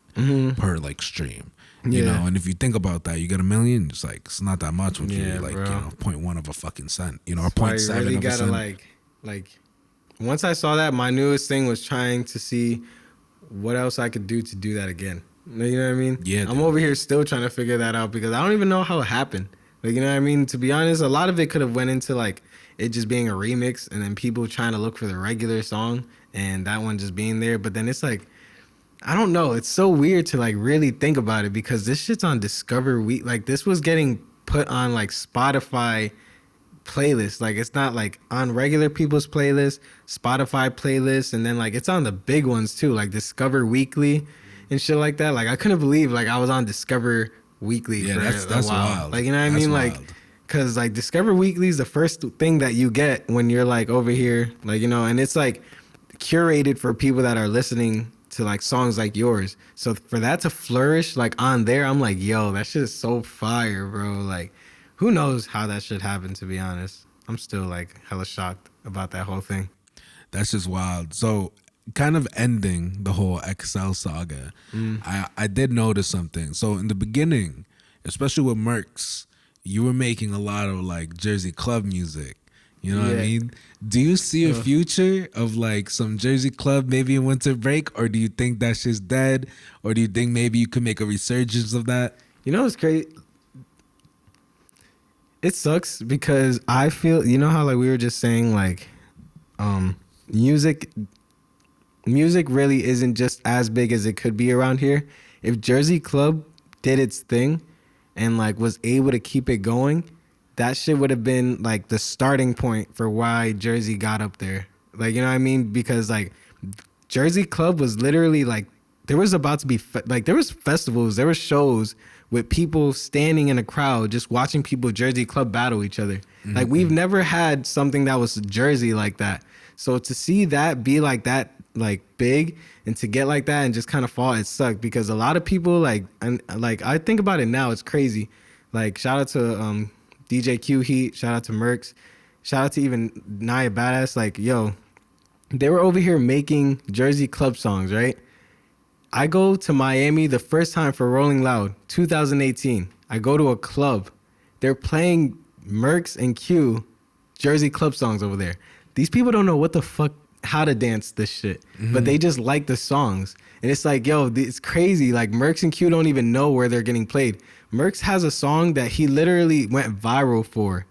Speaker 2: per like stream. You know, and if you think about that, you get 1 million. It's like it's not that much when you're like, bro, 0.1 of a fucking cent. You know, or 0.7 really of a cent.
Speaker 1: Like once I saw that, my newest thing was trying to see what else I could do to do that again. You know what I mean?
Speaker 2: Yeah.
Speaker 1: I'm over here still trying to figure that out, because I don't even know how it happened. Like, you know what I mean? To be honest, a lot of it could have went into like it just being a remix, and then people trying to look for the regular song and that one just being there. But then it's like, I don't know. It's so weird to like really think about it, because this shit's on Discover Week. Like, this was getting put on like Spotify playlists. Like, it's not like on regular people's playlists, Spotify playlists, and then like it's on the big ones too, like Discover Weekly and shit like that. Like, I couldn't believe like I was on Discover Weekly for
Speaker 2: that's
Speaker 1: a while.
Speaker 2: wild.
Speaker 1: Like, you know what I mean?
Speaker 2: Wild.
Speaker 1: Like, Cause like Discover Weekly is the first thing that you get when you're like over here, like, you know, and it's like curated for people that are listening to like songs like yours. So for that to flourish like on there, I'm like, yo, that shit is so fire, bro. Like, who knows how that shit happened, to be honest. I'm still like hella shocked about that whole thing.
Speaker 2: That's just wild. So kind of ending the whole XL saga, I did notice something. So in the beginning, especially with Mercs, you were making a lot of like Jersey club music. You know what I mean? Do you see a future of like some Jersey club maybe in winter break, or do you think that shit's dead, or do you think maybe you could make a resurgence of that?
Speaker 1: You know what's crazy? It sucks because I feel, you know how like we were just saying like music really isn't just as big as it could be around here. If Jersey Club did its thing and like was able to keep it going, that shit would have been like the starting point for why Jersey got up there. Like, you know what I mean? Because like Jersey Club was literally like, there was about to be like, there was festivals, there were shows with people standing in a crowd just watching people Jersey Club battle each other. Like, we've never had something that was Jersey like that. So to see that be like that, like big, and to get like that and just kind of fall, it sucked because a lot of people like, and like I think about it now, it's crazy. Like, shout out to DJ Q Heat, shout out to Mercs, shout out to even Naya Badass. Like, yo, they were over here making Jersey Club songs, right? I go to Miami the first time for Rolling Loud, 2018. I go to a club. They're playing Mercs and Q Jersey Club songs over there. These people don't know what the fuck, how to dance this shit, but they just like the songs. And it's like, yo, it's crazy. Like, Mercs and Q don't even know where they're getting played. Mercs has a song that he literally went viral for.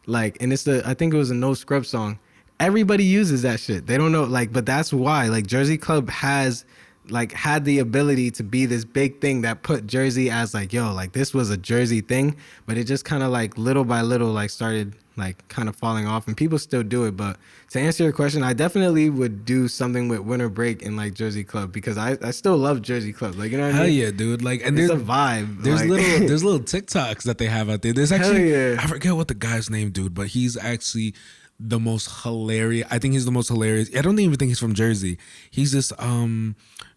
Speaker 1: Like, and it's I think it was a No Scrub song. Everybody uses that shit. They don't know, like, but that's why, like, Jersey Club has, like, had the ability to be this big thing that put Jersey as, like, yo, like, this was a Jersey thing, but it just kind of, like, little by little, like, started, like, kind of falling off, and people still do it. But to answer your question, I definitely would do something with Winter Break and, like, Jersey Club, because I still love Jersey Club. Like, you know what I mean?
Speaker 2: Hell yeah, dude. Like, and
Speaker 1: it's
Speaker 2: there's
Speaker 1: a vibe.
Speaker 2: There's
Speaker 1: like,
Speaker 2: there's little TikToks that they have out there. There's actually,
Speaker 1: yeah.
Speaker 2: I forget what the guy's name, dude, but he's actually the most hilarious. I think he's the most hilarious. I don't even think he's from Jersey. He's this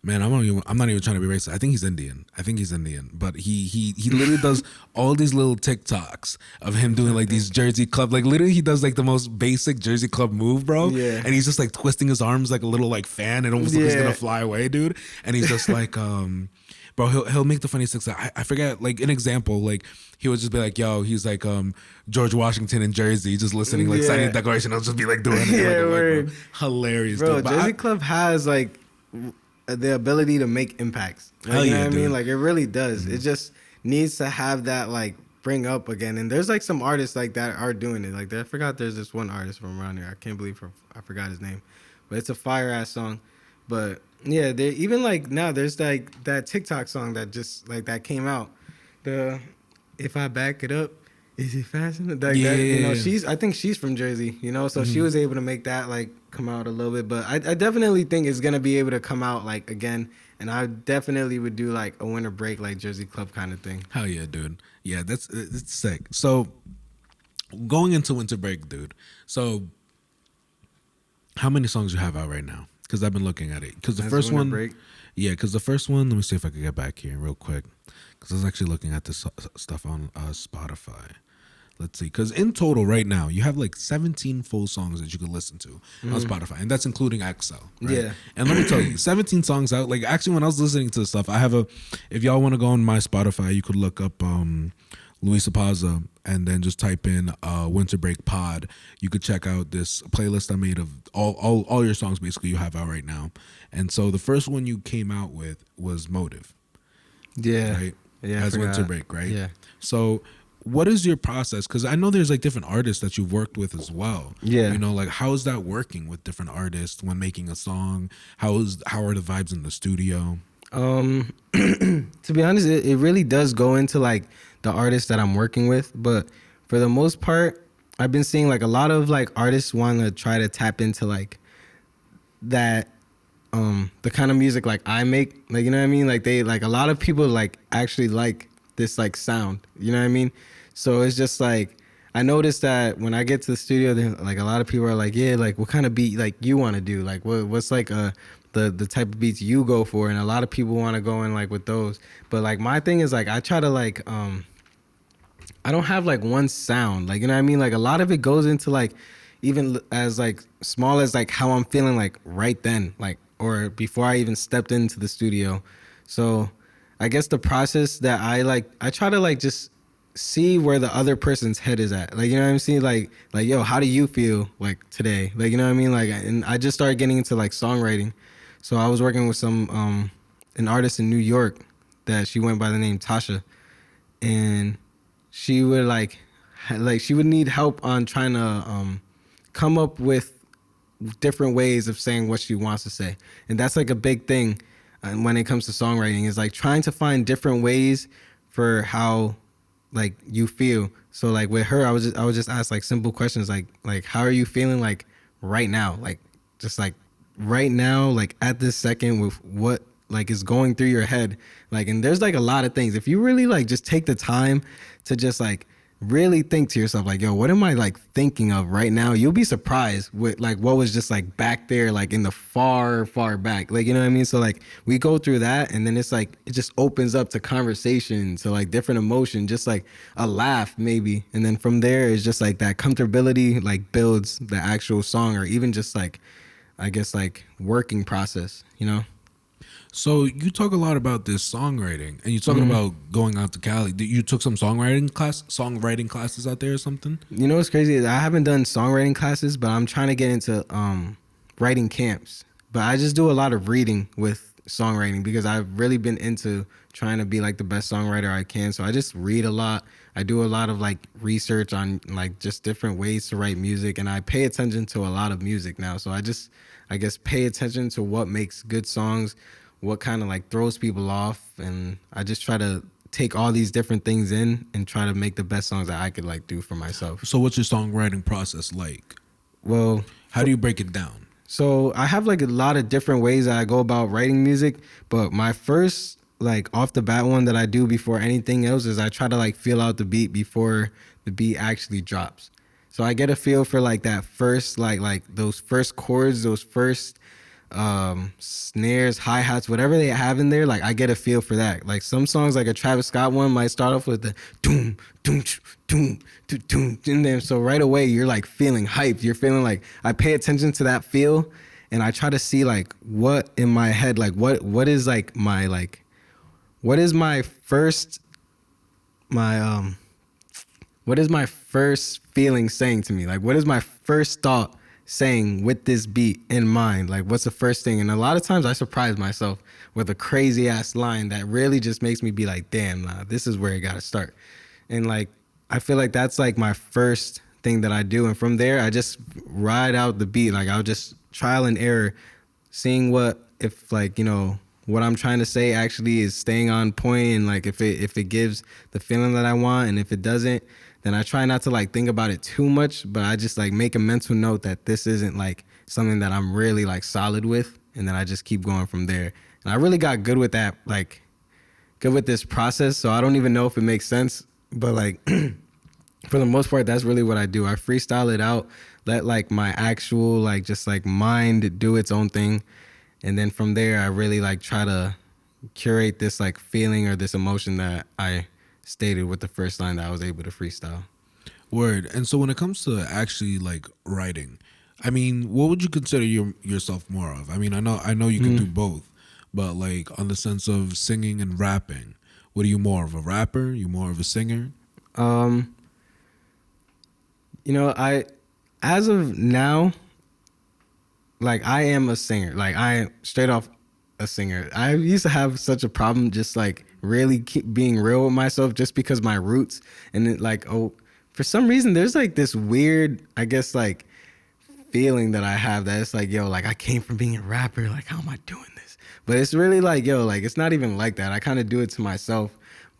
Speaker 2: man, I'm not even trying to be racist. I think he's Indian. But he literally does all these little TikToks of him doing like these Jersey Club, like literally he does like the most basic Jersey Club move, bro.
Speaker 1: Yeah.
Speaker 2: And he's just like twisting his arms like a little like fan and almost like he's gonna fly away, dude. And he's just like bro, he'll make the funniest things. I forget, like, an example, like, he would just be like, yo, he's like George Washington in Jersey, just listening, like, signing the Declaration. I'll just be like doing it.
Speaker 1: Yeah,
Speaker 2: like,
Speaker 1: word.
Speaker 2: Hilarious,
Speaker 1: bro,
Speaker 2: dude. But
Speaker 1: Jersey Club has, like, the ability to make impacts. Like,
Speaker 2: hell
Speaker 1: you know
Speaker 2: yeah,
Speaker 1: what I
Speaker 2: dude.
Speaker 1: mean? Like, it really does. It just needs to have that, like, bring up again. And there's, like, some artists, like, that are doing it. Like, I forgot there's this one artist from around here. I can't believe I forgot his name. But it's a fire-ass song. But yeah, they even like now there's like that TikTok song that just like that came out. The If I Back It Up, is it fast enough? Like that, you know, I think she's from Jersey, you know, so she was able to make that like come out a little bit. But I definitely think it's gonna be able to come out like again, and I definitely would do like a winter break like Jersey Club kind of thing.
Speaker 2: Hell yeah, dude. Yeah, it's sick. So going into winter break, dude. So how many songs you have out right now? Because I've been looking at it. Because the first one, let me see if I can get back here real quick. Because I was actually looking at this stuff on Spotify. Let's see. Because in total right now, you have like 17 full songs that you can listen to on Spotify. And that's including XL. Right?
Speaker 1: Yeah.
Speaker 2: And let me tell you, 17 songs out. Like, actually, when I was listening to this stuff, I have if y'all want to go on my Spotify, you could look up Luisa Paza and then just type in Winter Break Pod. You could check out this playlist I made of all your songs basically you have out right now. And so the first one you came out with was Motive.
Speaker 1: Yeah.
Speaker 2: Right?
Speaker 1: Yeah.
Speaker 2: As Winter Break, right?
Speaker 1: Yeah.
Speaker 2: So what is your process? Because I know there's like different artists that you've worked with as well.
Speaker 1: Yeah.
Speaker 2: You know, like how is that working with different artists when making a song? How are the vibes in the studio?
Speaker 1: To be honest, it really does go into like the artists that I'm working with, but for the most part, I've been seeing like a lot of like artists want to try to tap into like that the kind of music like I make, like, you know what I mean? Like they like a lot of people like actually like this like sound, you know what I mean? So it's just like I noticed that when I get to the studio, like a lot of people are like, yeah, like what kind of beat like you want to do? Like what's like the type of beats you go for? And a lot of people want to go in like with those. But like my thing is like I try to like I don't have like one sound. Like, you know what I mean? Like a lot of it goes into like even as like small as like how I'm feeling like right then, like or before I even stepped into the studio. So I guess the process that I try to like just see where the other person's head is at. Like, you know what I'm saying? Like, yo, how do you feel like today? Like, you know what I mean? Like, and I just started getting into like songwriting. So I was working with an artist in New York that she went by the name Tasha, and she would like she would need help on trying to come up with different ways of saying what she wants to say. And that's like a big thing when it comes to songwriting, is like trying to find different ways for how like you feel. So like with her, I would just ask like simple questions like how are you feeling like right now? Like just like right now, like at this second, with what like is going through your head. Like, and there's like a lot of things. If you really like just take the time to just like really think to yourself like, yo, what am I like thinking of right now? You'll be surprised with like what was just like back there, like in the far back, like, you know what I mean? So like we go through that, and then it's like it just opens up to conversation, to like different emotion, just like a laugh maybe, and then from there it's just like that comfortability like builds the actual song, or even just like I guess like working process, you know?
Speaker 2: So you talk a lot about this songwriting, and you're talking about going out to Cali. You took some songwriting classes out there or something?
Speaker 1: You know what's crazy? I haven't done songwriting classes, but I'm trying to get into writing camps. But I just do a lot of reading with songwriting because I've really been into trying to be like the best songwriter I can. So I just read a lot. I do a lot of like research on like just different ways to write music, and I pay attention to a lot of music now. So I guess pay attention to what makes good songs, what kind of like throws people off, and I just try to take all these different things in and try to make the best songs that I could like do for myself.
Speaker 2: So what's your songwriting process like?
Speaker 1: Well,
Speaker 2: how do you break it down?
Speaker 1: So I have like a lot of different ways that I go about writing music, but my first like off the bat one that I do before anything else is I try to like feel out the beat before the beat actually drops. So I get a feel for like that first like those first chords, those first snares, hi-hats, whatever they have in there. Like I get a feel for that. Like some songs, like a Travis Scott one, might start off with the doom doom doom doom doom, and then so right away you're like feeling hyped. You're feeling like, I pay attention to that feel, and I try to see like what in my head, like what is like my like what is my first feeling saying to me? Like what is my first thought saying with this beat in mind? Like what's the first thing? And a lot of times I surprise myself with a crazy ass line that really just makes me be like, damn, nah, this is where it gotta start. And like I feel like that's like my first thing that I do, and from there I just ride out the beat. Like I'll just trial and error, seeing what, if like, you know, what I'm trying to say actually is staying on point, and like if it gives the feeling that I want, and if it doesn't, then I try not to like think about it too much, but I just like make a mental note that this isn't like something that I'm really like solid with, and then I just keep going from there. And I really got good with that, like good with this process, so I don't even know if it makes sense, but like for the most part, that's really what I do. I freestyle it out, let like my actual like just like mind do its own thing, and then from there I really like try to curate this like feeling or this emotion that I stated with the first line that I was able to freestyle.
Speaker 2: Word. And so when it comes to actually like writing, I mean, what would you consider yourself more of? I mean, I know you can do both, but like on the sense of singing and rapping, what are you more of, a rapper? You more of a singer?
Speaker 1: You know, as of now, like I am a singer. Like I am straight off a singer. I used to have such a problem just like really keep being real with myself, just because my roots, and it like, oh, for some reason there's like this weird, I guess like feeling that I have that it's like, yo, like I came from being a rapper, like how am I doing this? But it's really like, yo, like it's not even like that. I kind of do it to myself.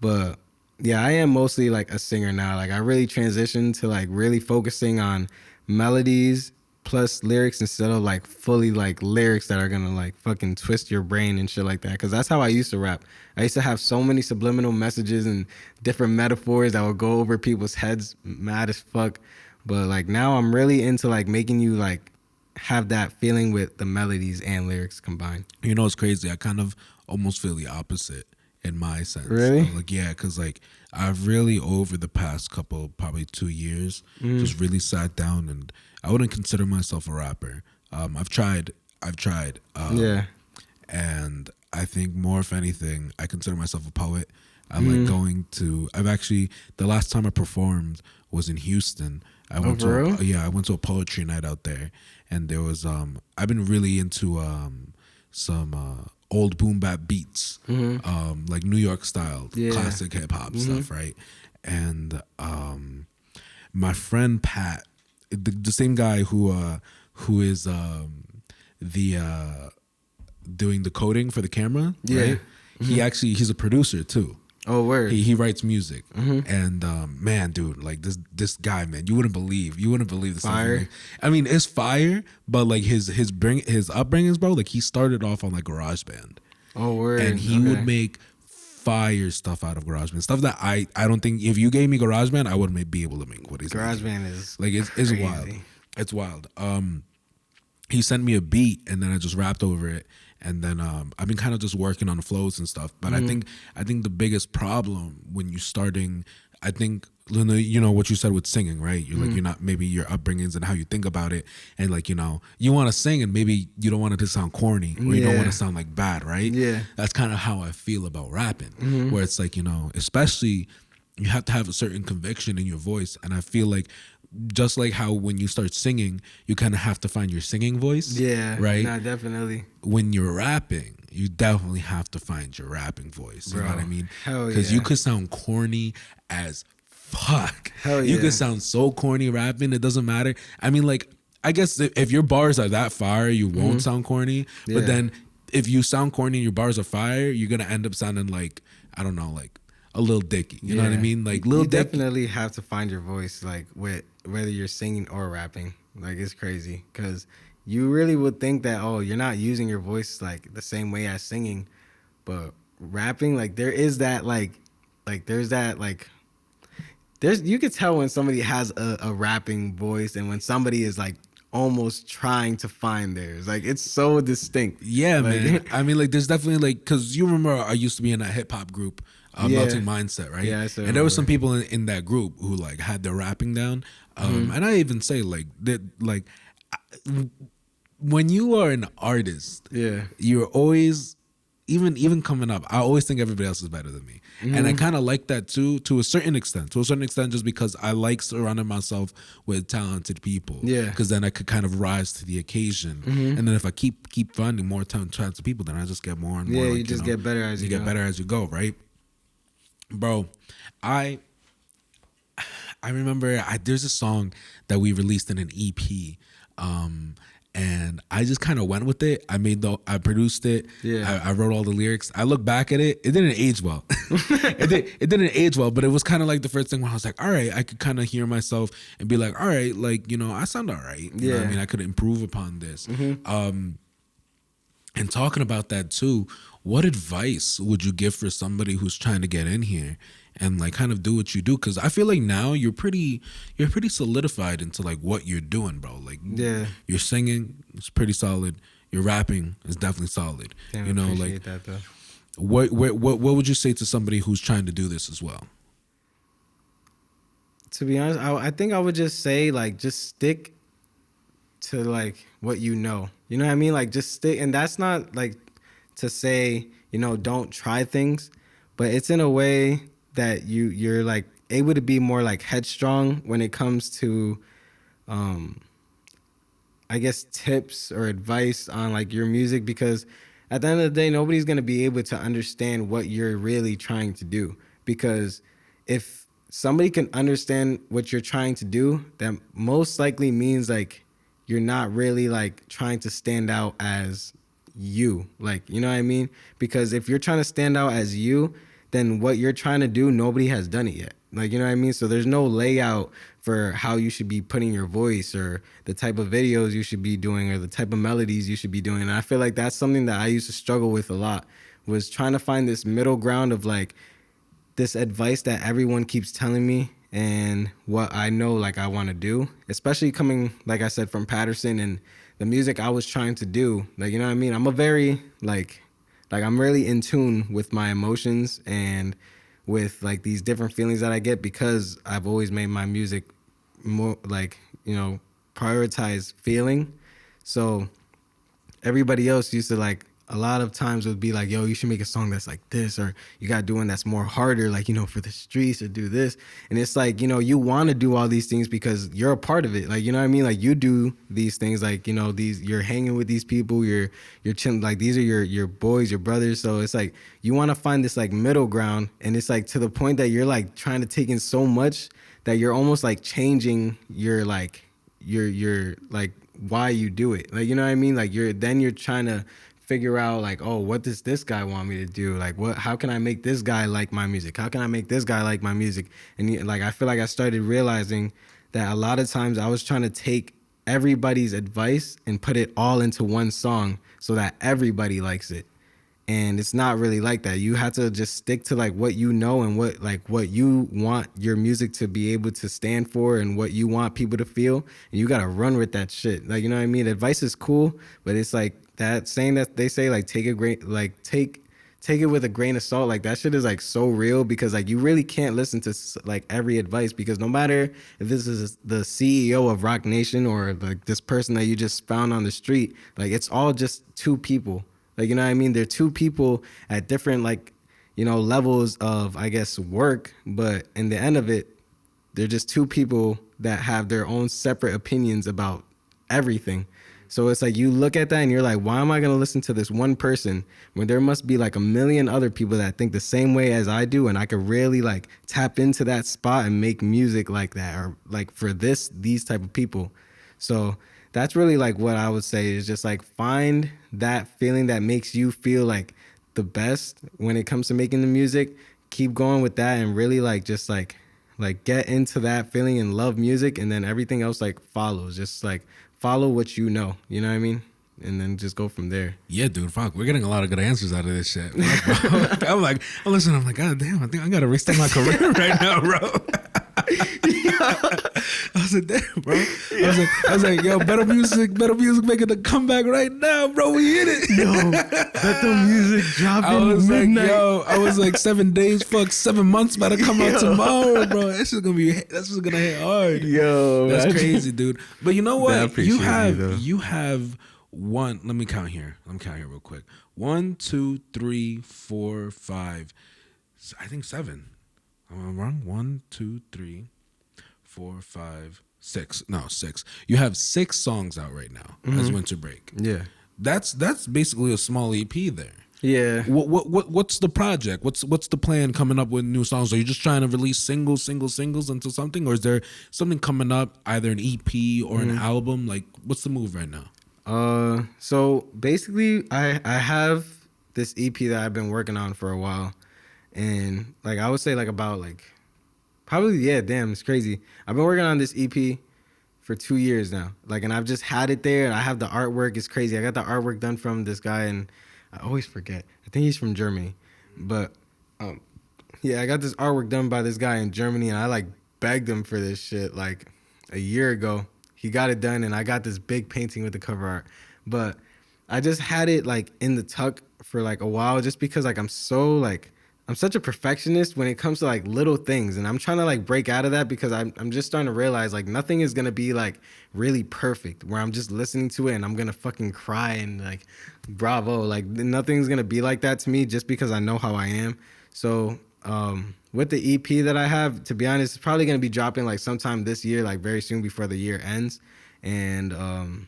Speaker 1: But yeah, I am mostly like a singer now. Like I really transitioned to like really focusing on melodies, plus lyrics instead of like fully like lyrics that are gonna like fucking twist your brain and shit like that. Cause that's how I used to rap. I used to have so many subliminal messages and different metaphors that would go over people's heads, mad as fuck. But like now I'm really into like making you like have that feeling with the melodies and lyrics combined.
Speaker 2: You know, it's crazy. I kind of almost feel the opposite in my sense.
Speaker 1: Really?
Speaker 2: Like, yeah, because like I've really over the past couple, probably 2 years, just really sat down, and I wouldn't consider myself a rapper. I've tried.
Speaker 1: Yeah.
Speaker 2: And I think more, if anything, I consider myself a poet. I like going to. I've actually, the last time I performed was in Houston. I went
Speaker 1: for real?
Speaker 2: I went to a poetry night out there, and there was I've been really into some old boom bap beats, like New York style, classic hip hop stuff, right? And my friend Pat, the same guy who is the doing the coding for the camera, right? He's a producer too.
Speaker 1: Oh, word.
Speaker 2: He writes music, and man, dude, like this guy, man, you wouldn't believe the
Speaker 1: Fire.
Speaker 2: stuff. I mean, it's fire, but like his upbringings, bro. Like he started off on like GarageBand,
Speaker 1: Oh, word.
Speaker 2: and he would make fire stuff out of GarageBand, stuff that I don't think if you gave me GarageBand, I wouldn't be able to make what he's making.
Speaker 1: GarageBand is
Speaker 2: Like it's
Speaker 1: crazy.
Speaker 2: wild. It's wild. He sent me a beat, and then I just rapped over it. And then I've been kind of just working on the flows and stuff. But I think the biggest problem when you're starting, I think, you know what you said with singing, right? You're like, you're not, maybe your upbringings and how you think about it. And like, you know, you want to sing and maybe you don't want it to sound corny, or you don't want to sound like bad, right?
Speaker 1: Yeah.
Speaker 2: That's kind of how I feel about rapping, where it's like, you know, especially you have to have a certain conviction in your voice. And I feel like just like how when you start singing, you kind of have to find your singing voice.
Speaker 1: Yeah.
Speaker 2: Right?
Speaker 1: Nah, definitely.
Speaker 2: When you're rapping, you definitely have to find your rapping voice. You know what I mean?
Speaker 1: Hell
Speaker 2: Because
Speaker 1: yeah.
Speaker 2: you could sound corny as fuck.
Speaker 1: Hell
Speaker 2: You
Speaker 1: yeah.
Speaker 2: could sound so corny rapping, it doesn't matter. I mean, like, I guess if your bars are that fire, you won't sound corny.
Speaker 1: Yeah.
Speaker 2: But then if you sound corny and your bars are fire, you're going to end up sounding like, I don't know, like a Lil Dicky. You know what I mean? Like Lil
Speaker 1: you
Speaker 2: Dicky.
Speaker 1: definitely have to find your voice, like with whether you're singing or rapping. Like it's crazy because you really would think that, oh, you're not using your voice like the same way as singing, but rapping, like there is that there's that there's you could tell when somebody has a rapping voice and when somebody is like almost trying to find theirs. Like it's so distinct.
Speaker 2: Yeah,
Speaker 1: Like-
Speaker 2: man. I mean, like, there's definitely like, because you remember I used to be in a hip hop group, Melting Mindset, right?
Speaker 1: Yeah, I still
Speaker 2: and there were some
Speaker 1: remember.
Speaker 2: people in that group who like had their rapping down, and I even say like that, like when you are an artist,
Speaker 1: Yeah.
Speaker 2: you're always even coming up. I always think everybody else is better than me, and I kind of like that too, to a certain extent. To a certain extent, just because I like surrounding myself with talented people.
Speaker 1: Yeah.
Speaker 2: Because then I could kind of rise to the occasion, and then if I keep finding more talented people, then I just get more and more.
Speaker 1: Yeah,
Speaker 2: like,
Speaker 1: you just get better as you
Speaker 2: get
Speaker 1: go.
Speaker 2: better as you go, right? Bro, I remember there's a song that we released in an EP, and I just kind of went with it. I produced it.
Speaker 1: Yeah.
Speaker 2: I wrote all the lyrics. I look back at it. It didn't age well. It didn't age well, but it was kind of like the first thing when I was like, all right, I could kind of hear myself and be like, all right, like, you know, I sound all right. You know what I mean? I could improve upon this. And talking about that too, what advice would you give for somebody who's trying to get in here and like kind of do what you do? Because I feel like now you're pretty solidified into like what you're doing, bro. Like, you're singing, it's pretty solid. Your rapping is definitely solid.
Speaker 1: Damn,
Speaker 2: you know,
Speaker 1: appreciate
Speaker 2: like
Speaker 1: that though.
Speaker 2: what would you say to somebody who's trying to do this as well?
Speaker 1: To be honest, I think I would just say like just stick to like what you know. You know what I mean? Like just stick, and that's not like to say, you know, don't try things, but it's in a way that you're like able to be more like headstrong when it comes to I guess tips or advice on like your music, because at the end of the day nobody's going to be able to understand what you're really trying to do, because if somebody can understand what you're trying to do, that most likely means like you're not really like trying to stand out as you, like, you know what I mean? Because if you're trying to stand out as you, then what you're trying to do, nobody has done it yet. Like, you know what I mean? So there's no layout for how you should be putting your voice or the type of videos you should be doing or the type of melodies you should be doing. And I feel like that's something that I used to struggle with a lot, was trying to find this middle ground of like this advice that everyone keeps telling me and what I know like I want to do, especially coming, like I said, from Paterson and the music I was trying to do. Like, you know what I mean? I'm a very like I'm really in tune with my emotions and with like these different feelings that I get, because I've always made my music more like, you know, prioritize feeling. So everybody else used to like a lot of times would be like, yo, you should make a song that's like this, or you got to do one that's more harder, like, you know, for the streets, or do this. And it's like, you know, you want to do all these things because you're a part of it. Like, you know what I mean? Like, you do these things, like, you know, you're hanging with these people, you're chilling, like, these are your boys, your brothers. So it's like, you want to find this like middle ground. And it's like to the point that you're like trying to take in so much that you're almost like changing your like why you do it. Like, you know what I mean? Like, you're trying to figure out like, oh, what does this guy want me to do? Like, how can I make this guy like my music? How can I make this guy like my music? And like, I feel like I started realizing that a lot of times I was trying to take everybody's advice and put it all into one song so that everybody likes it. And it's not really like that. You have to just stick to like what you know and what you want your music to be able to stand for and what you want people to feel. And you got to run with that shit. Like, you know what I mean? Advice is cool, but it's like that saying that they say, like, take it with a grain of salt. Like, that shit is like so real, because like you really can't listen to like every advice, because no matter if this is the CEO of Rock Nation or like this person that you just found on the street, like, it's all just two people. Like, you know what I mean? They're two people at different, like, you know, levels of, I guess, work. But in the end of it, they're just two people that have their own separate opinions about everything. So it's like, you look at that and you're like, why am I going to listen to this one person when there must be like a million other people that think the same way as I do, and I could really like tap into that spot and make music like that, or like for these type of people. So that's really like what I would say is just like, find that feeling that makes you feel like the best when it comes to making the music. Keep going with that and really like just like get into that feeling and love music, and then everything else like follows. Just like follow what you know what I mean? And then just go from there.
Speaker 2: Yeah, dude, fuck, we're getting a lot of good answers out of this shit. I'm like, I'm like, God damn, I think I gotta restart my career right now, bro. I was like, damn, bro. I was like, yo, better music making a comeback right now, bro. We hit it.
Speaker 1: Yo, let the music drop in midnight.
Speaker 2: I was like 7 days, 7 months about to come out tomorrow, bro. That's just gonna hit hard.
Speaker 1: Yo,
Speaker 2: that's crazy, dude. But you know what? You
Speaker 1: you
Speaker 2: have one. Let me count here. Real quick. 1, 2, 3, 4, 5. I think 7. Am I wrong? 1, 2, 3, 4, 5, 6. No, 6. You have 6 songs out right now as Winter Break.
Speaker 1: Yeah,
Speaker 2: that's basically a small EP there.
Speaker 1: Yeah.
Speaker 2: What's the project? What's the plan coming up with new songs? Are you just trying to release singles into something, or is there something coming up, either an EP or an album? Like, what's the move right now?
Speaker 1: So basically, I have this EP that I've been working on for a while. And like, I would say like about like probably, yeah, damn, it's crazy. I've been working on this EP for 2 years now. Like, and I've just had it there, and I have the artwork. It's crazy. I got the artwork done from this guy, and I always forget. I think he's from Germany. But yeah, I got this artwork done by this guy in Germany, and I like begged him for this shit like a year ago. He got it done, and I got this big painting with the cover art. But I just had it like in the tuck for like a while, just because like I'm such a perfectionist when it comes to like little things, and I'm trying to like break out of that, because I'm just starting to realize like nothing is gonna be like really perfect where I'm just listening to it and I'm gonna fucking cry and like bravo, like nothing's gonna be like that to me, just because I know how I am. So with the EP that I have, to be honest, it's probably gonna be dropping like sometime this year, like very soon before the year ends. And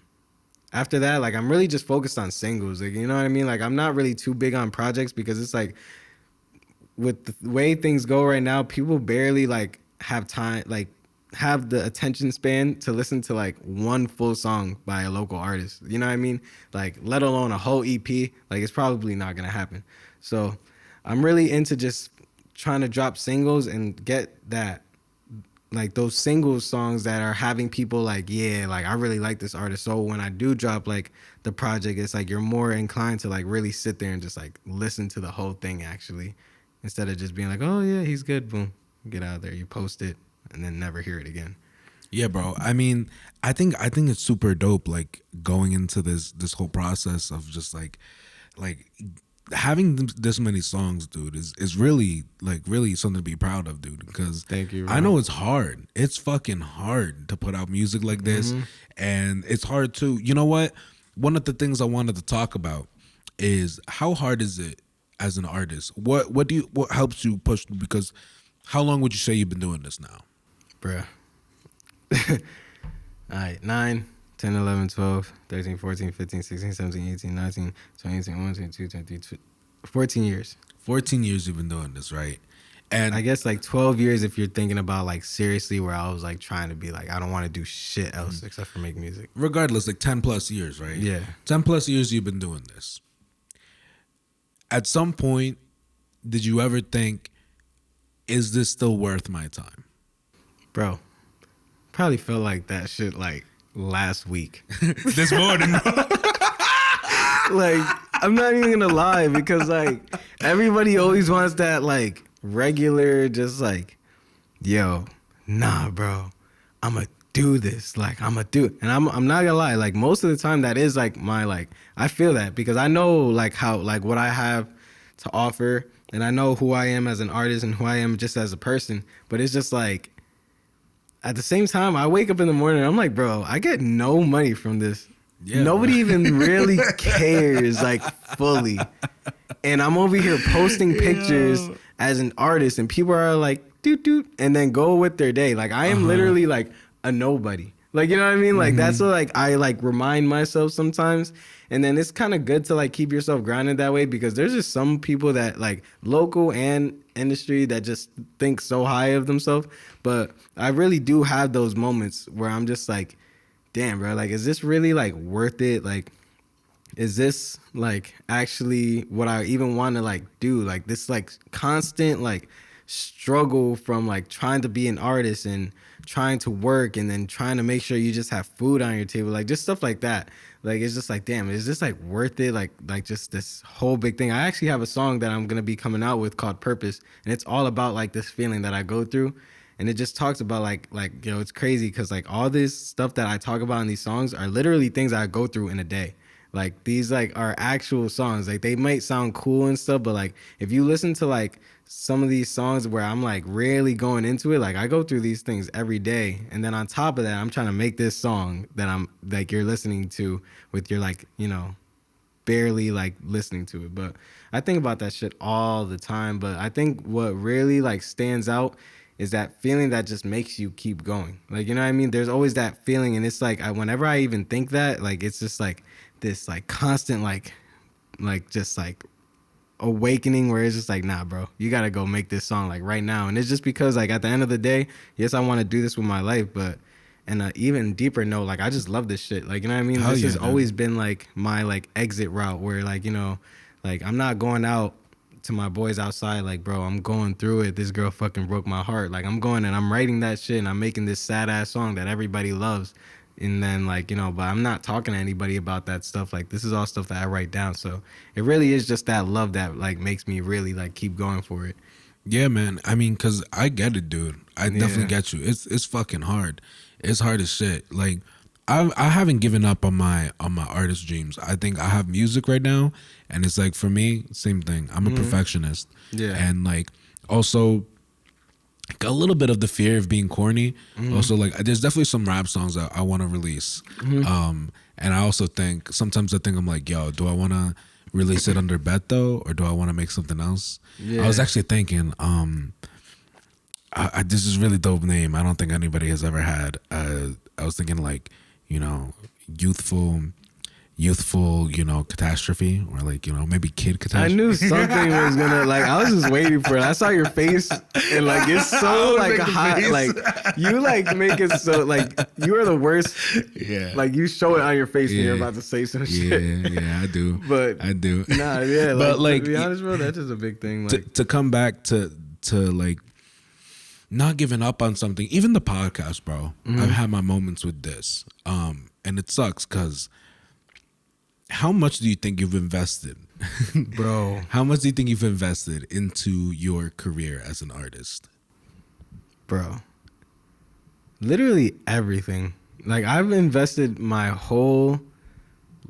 Speaker 1: after that, like I'm really just focused on singles, like, you know what I mean? Like, I'm not really too big on projects, because it's like, with the way things go right now, people barely like have time, like have the attention span to listen to like one full song by a local artist. You know what I mean? Like, let alone a whole EP. Like, it's probably not gonna happen. So I'm really into just trying to drop singles and get that, like those single songs that are having people like, yeah, like I really like this artist. So when I do drop like the project, it's like you're more inclined to like really sit there and just like listen to the whole thing actually, instead of just being like, oh yeah, he's good, boom, get out of there. You post it and then never hear it again.
Speaker 2: Yeah, bro. I mean, I think it's super dope, like going into this whole process of just like having this many songs, dude, is really something to be proud of, dude. Because
Speaker 1: thank you, bro.
Speaker 2: I know it's hard. It's fucking hard to put out music like this, and it's hard to. You know what? One of the things I wanted to talk about is how hard is it as an artist? What helps you push? Because how long would you say you've been doing this now,
Speaker 1: bruh? All right, 9, 10, 11, 12, 13, 14, 15, 16, 17, 18, 19, 20, 21, 22, 23, 14 years.
Speaker 2: 14 years you've been doing this, right? And
Speaker 1: I guess like 12 years if you're thinking about like seriously, where I was like trying to be like, I don't want to do shit else except for make music.
Speaker 2: Regardless, like 10 plus years, right?
Speaker 1: Yeah.
Speaker 2: 10 plus years you've been doing this. At some point, did you ever think, is this still worth my time?
Speaker 1: Bro, probably felt like that shit like last week.
Speaker 2: This morning, bro.
Speaker 1: Like, I'm not even gonna lie, because like everybody always wants that like regular, just like, yo, nah, bro, I'ma do this. Like, I'ma do it. And I'm not gonna lie, like most of the time that is like my like, I feel that because I know like how like what I have to offer, and I know who I am as an artist and who I am just as a person. But it's just like, at the same time, I wake up in the morning and I'm like, bro, I get no money from this. Yeah, nobody even really cares like fully. And I'm over here posting pictures as an artist and people are like, doot doot, and then go with their day. Like I am literally like a nobody. Like, you know what I mean? Like that's what like I like remind myself sometimes. And then it's kind of good to like keep yourself grounded that way, because there's just some people that like local and industry that just think so high of themselves. But I really do have those moments where I'm just like, damn, bro, like, is this really like worth it? Like, is this like actually what I even want to like do? Like this like constant like struggle from like trying to be an artist and trying to work and then trying to make sure you just have food on your table, like just stuff like that. Like, it's just like, damn, is this like worth it? Like just this whole big thing. I actually have a song that I'm going to be coming out with called Purpose. And it's all about like this feeling that I go through. And it just talks about like, you know, it's crazy because like all this stuff that I talk about in these songs are literally things I go through in a day. Like these like are actual songs. Like they might sound cool and stuff, but like if you listen to like some of these songs where I'm like really going into it, like I go through these things every day. And then on top of that, I'm trying to make this song that I'm like you're listening to with your like, you know, barely like listening to it. But I think about that shit all the time. But I think what really like stands out is that feeling that just makes you keep going. Like, you know what I mean? There's always that feeling. And it's like, whenever I even think that, like, it's just like this like constant, like just like awakening where it's just like, nah, bro, you got to go make this song like right now. And it's just because like at the end of the day, yes, I want to do this with my life, but and an even deeper note, like I just love this shit. Like, you know what I mean? This has always been like my like exit route where like, you know, like I'm not going out to my boys outside like, bro, I'm going through it. This girl fucking broke my heart. Like I'm going and I'm writing that shit and I'm making this sad ass song that everybody loves. And then like, you know, but I'm not talking to anybody about that stuff. Like this is all stuff that I write down. So it really is just that love that like makes me really like keep going for it.
Speaker 2: Yeah, man. I mean, cause I get it, dude. I definitely get you. It's fucking hard. It's hard as shit. Like I haven't given up on my artist dreams. I think I have music right now, and it's like for me, same thing. I'm a perfectionist. Yeah. And like also a little bit of the fear of being corny. Also, like there's definitely some rap songs that I want to release. And I also think sometimes I'm like, yo, do I want to release it under Beto or do I want to make something else? Yeah. I was actually thinking, this is a really dope name. I don't think anybody has ever had. I was thinking like, you know, youthful, you know, catastrophe, or like, you know, maybe kid catastrophe.
Speaker 1: I knew something was gonna like. I was just waiting for it. I saw your face, and like it's so like hot. Like you like make it so like you are the worst. Yeah. Like you show it on your face when you're about to say some shit.
Speaker 2: Yeah, I do.
Speaker 1: But
Speaker 2: I do.
Speaker 1: Nah, yeah.
Speaker 2: But like,
Speaker 1: to be honest, bro, that's just a big thing. Like
Speaker 2: to come back to to like not giving up on something. Even the podcast, bro. I've had my moments with this. And it sucks because how much do you think you've invested?
Speaker 1: Bro.
Speaker 2: How much do you think you've invested into your career as an artist?
Speaker 1: Bro. Literally everything. Like, I've invested my whole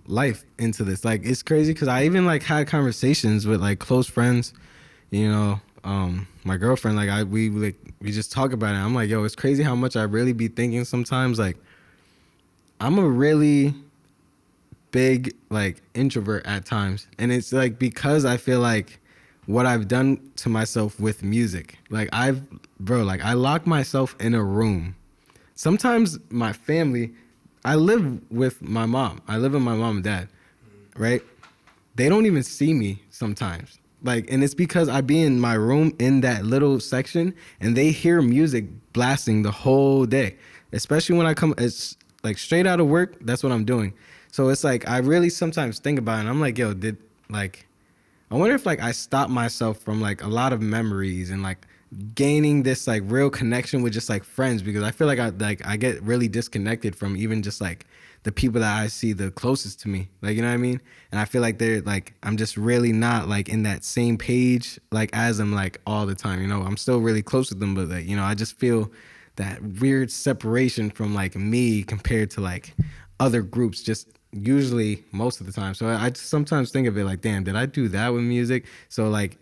Speaker 1: life into this. Like, it's crazy because I even like had conversations with like close friends, you know, my girlfriend, like we just talk about it. I'm like, yo, it's crazy how much I really be thinking sometimes. Like, I'm a really big like introvert at times, and it's like because I feel like what I've done to myself with music. Like, I lock myself in a room. Sometimes my family, I live with my mom. I live with my mom and dad, right? They don't even see me sometimes. Like, and it's because I be in my room in that little section and they hear music blasting the whole day. Especially when I come, it's like straight out of work, that's what I'm doing. So it's like, I really sometimes think about it and I'm like, yo, I wonder if like I stopped myself from like a lot of memories and like gaining this like real connection with just like friends, because I feel like I get really disconnected from even just like the people that I see the closest to me, like, you know what I mean? And I feel like they're like, I'm just really not like in that same page like as them like all the time, you know? I'm still really close with them, but like, you know, I just feel that weird separation from like me compared to like other groups, just usually most of the time. So I just sometimes think of it like, damn, did I do that with music? So like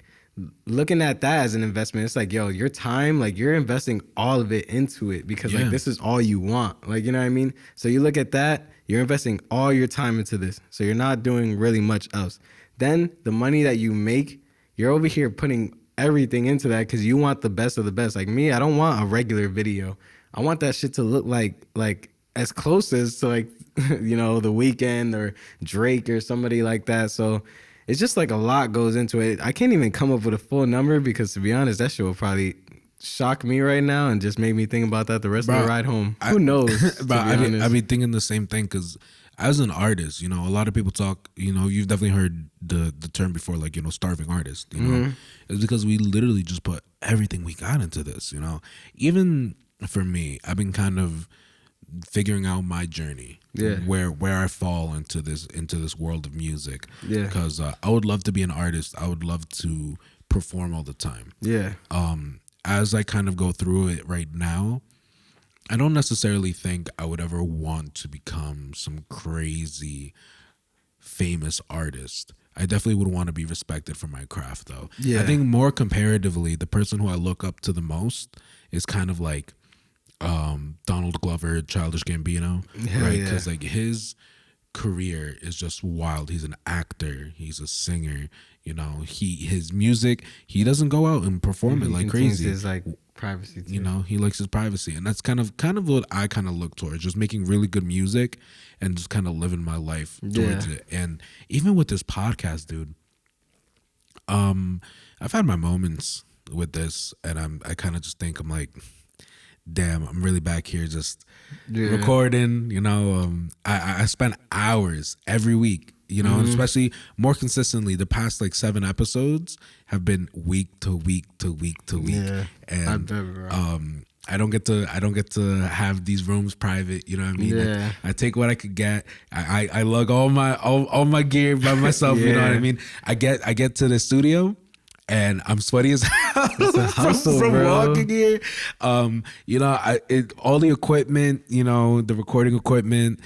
Speaker 1: looking at that as an investment, it's like, yo, your time, like you're investing all of it into it because like this is all you want, like, you know what I mean? So you look at that, you're investing all your time into this, so you're not doing really much else. Then the money that you make, you're over here putting everything into that because you want the best of the best. Like me, I don't want a regular video. I want that shit to look like as close as to like you know, The Weeknd or Drake or somebody like that. So it's just like a lot goes into it. I can't even come up with a full number because, to be honest, that shit will probably shock me right now and just make me think about that the rest of the ride home. Who knows?
Speaker 2: Bro, I be thinking the same thing because as an artist, you know, a lot of people talk, you know, you've definitely heard the term before, like, you know, starving artist, you know. It's because we literally just put everything we got into this, you know. Even for me, I've been kind of figuring out my journey, where I fall into this world of music, because I would love to be an artist. I would love to perform all the time. As I kind of go through it right now, I don't necessarily think I would ever want to become some crazy famous artist. I definitely would want to be respected for my craft, though. I think more comparatively, the person who I look up to the most is kind of like Donald Glover, Childish Gambino, right? Because like his career is just wild. He's an actor, he's a singer, you know. His music, he doesn't go out and perform it like crazy. His like privacy too. You know, he likes his privacy, and that's kind of what I kind of look towards, just making really good music and just kind of living my life towards it. And even with this podcast, dude, I've had my moments with this, and I kind of just think, I'm like, damn, I'm really back here just recording, you know. I spent hours every week, you know, especially more consistently. The past like 7 episodes have been week to week to week to week. And I don't get to have these rooms private, you know what I mean? Like, I take what I could get. I lug all my gear by myself, you know what I mean? I get to the studio and I'm sweaty as hell from walking here. You know, all the equipment, you know, the recording equipment,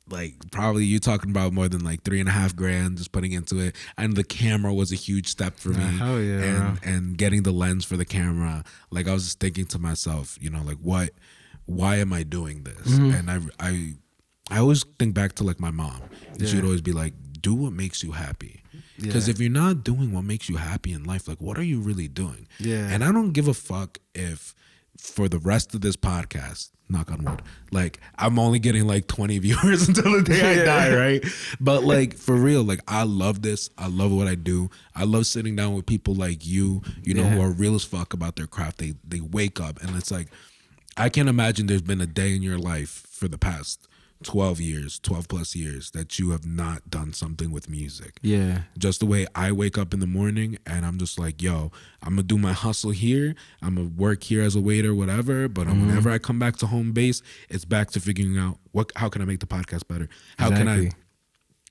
Speaker 2: like probably you talking about more than like $3,500 just putting into it. And the camera was a huge step for me.
Speaker 1: Hell yeah,
Speaker 2: and getting the lens for the camera. Like I was just thinking to myself, you know, like why am I doing this? And I always think back to like my mom. And she would always be like, do what makes you happy. Because if you're not doing what makes you happy in life, like what are you really doing? And I don't give a fuck if for the rest of this podcast, knock on wood, like I'm only getting like 20 viewers until the day I die, right? But like for real, like I love this. I love what I do. I love sitting down with people like you know, who are real as fuck about their craft. They wake up and it's like, I can't imagine there's been a day in your life for the past 12 plus years that you have not done something with music.
Speaker 1: Yeah.
Speaker 2: Just the way I wake up in the morning and I'm just like, yo, I'm gonna do my hustle here. I'm gonna work here as a waiter, whatever. But whenever I come back to home base, it's back to figuring out how can I make the podcast better? How can I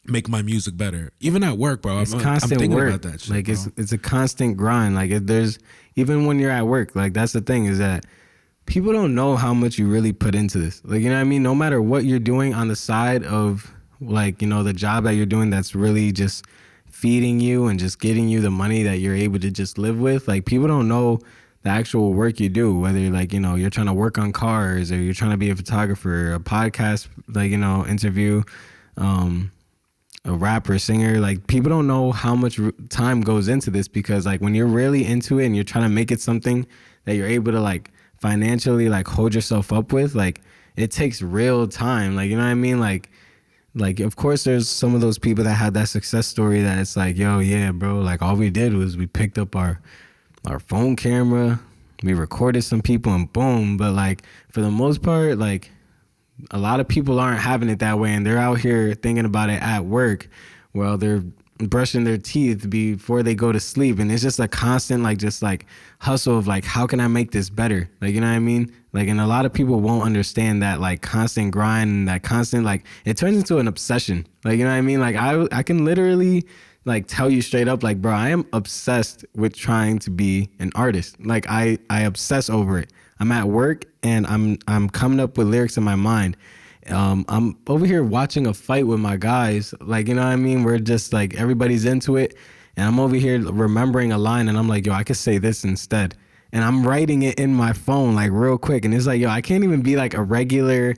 Speaker 2: make my music better? Even at work, bro.
Speaker 1: It's
Speaker 2: I'm
Speaker 1: constant
Speaker 2: thinking
Speaker 1: work.
Speaker 2: about that shit,
Speaker 1: like
Speaker 2: bro.
Speaker 1: it's a constant grind. Like there's even when you're at work, like that's the thing is that people don't know how much you really put into this. Like, you know what I mean? No matter what you're doing on the side of like, you know, the job that you're doing that's really just feeding you and just getting you the money that you're able to just live with. Like people don't know the actual work you do, whether like, you know, you're trying to work on cars or you're trying to be a photographer, a podcast, like, you know, interview, a rapper, singer. Like people don't know how much time goes into this because like when you're really into it and you're trying to make it something that you're able to like financially like hold yourself up with, like it takes real time. Like, you know what I mean? Like of course there's some of those people that had that success story that it's like, yo, yeah, bro, like all we did was we picked up our phone camera, we recorded some people and boom. But like for the most part, like a lot of people aren't having it that way and they're out here thinking about it at work while they're brushing their teeth before they go to sleep. And it's just a constant like just like hustle of like, how can I make this better? Like, you know what I mean? Like, and a lot of people won't understand that like constant grind and that constant like it turns into an obsession. Like, you know what I mean? Like I can literally like tell you straight up, like, bro, I am obsessed with trying to be an artist. Like I obsess over it. I'm at work and I'm coming up with lyrics in my mind. I'm over here watching a fight with my guys. Like, you know what I mean? We're just like, everybody's into it. And I'm over here remembering a line and I'm like, yo, I could say this instead. And I'm writing it in my phone like real quick. And it's like, yo, I can't even be like a regular,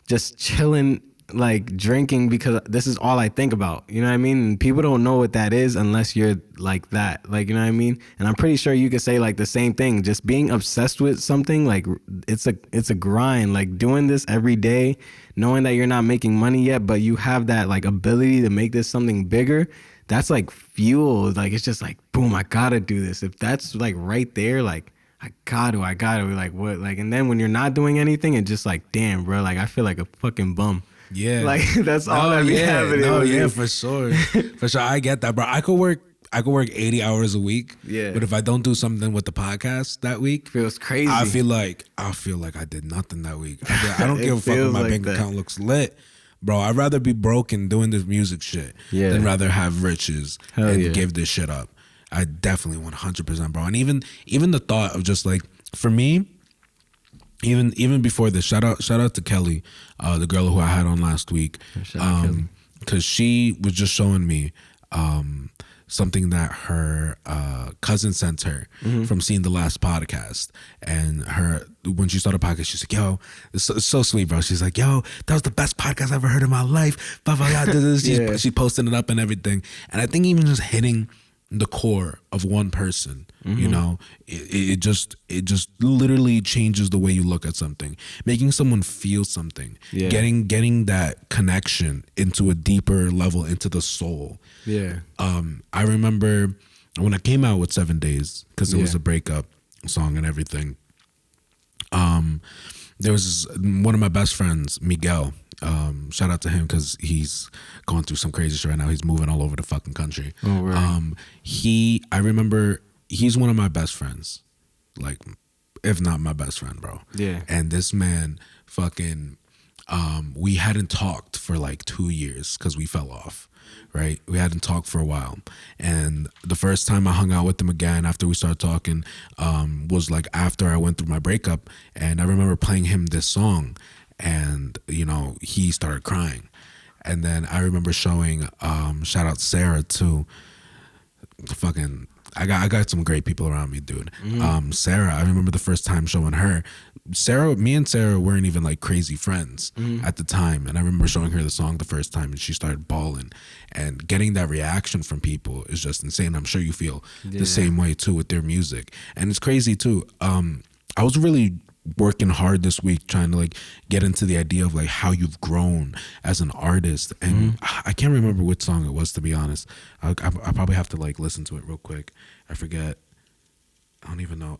Speaker 1: just chilling, like drinking because this is all I think about. You know what I mean? And people don't know what that is unless you're like that. Like, you know what I mean? And I'm pretty sure you could say like the same thing. Just being obsessed with something, like it's a grind. Like doing this every day, knowing that you're not making money yet, but you have that like ability to make this something bigger. That's like fuel. Like it's just like, boom, I gotta do this. If that's like right there, like I gotta like what? Like, and then when you're not doing anything, it's just like, damn, bro, like I feel like a fucking bum.
Speaker 2: Yeah,
Speaker 1: like that's all that be happening.
Speaker 2: No, yeah, for sure, for sure. I get that, bro. I could work 80 hours a week.
Speaker 1: Yeah,
Speaker 2: but if I don't do something with the podcast that week,
Speaker 1: feels crazy.
Speaker 2: I feel like I did nothing that week. I don't give a fuck if my bank account looks lit, bro. I'd rather be broke and doing this music shit than rather have riches and give this shit up. I definitely 100%, bro. And even the thought of just like, for me, even before this, shout out to Kelly, the girl who I had on last week, because she was just showing me something that her cousin sent her from seeing the last podcast. And when she started the podcast, she's like, yo, it's so sweet, bro. She's like, yo, that was the best podcast I ever heard in my life. Blah, blah, blah. She posted it up and everything. And I think even just hitting the core of one person, you know, it just literally changes the way you look at something, making someone feel something, getting that connection into a deeper level, into the soul. I remember when I came out with 7 Days, because it was a breakup song and everything. There was one of my best friends, Miguel. Shout out to him because he's going through some crazy shit right now. He's moving all over the fucking country.
Speaker 1: Oh, right.
Speaker 2: I remember he's one of my best friends, like if not my best friend, bro.
Speaker 1: Yeah.
Speaker 2: And this man fucking, we hadn't talked for like 2 years because we fell off. Right, we hadn't talked for a while, and the first time I hung out with him again after we started talking was like after I went through my breakup, and I remember playing him this song, and you know he started crying, and then I remember showing shout out Sarah too. Fucking, I got some great people around me, dude. Sarah, I remember the first time showing her. Me and Sarah weren't even like crazy friends at the time, and I remember showing her the song the first time and she started bawling, and getting that reaction from people is just insane. I'm sure you feel the same way too with their music, and it's crazy too. I was really working hard this week trying to like get into the idea of like how you've grown as an artist, and I can't remember which song it was, to be honest. I probably have to like listen to it real quick. I forget. I don't even know.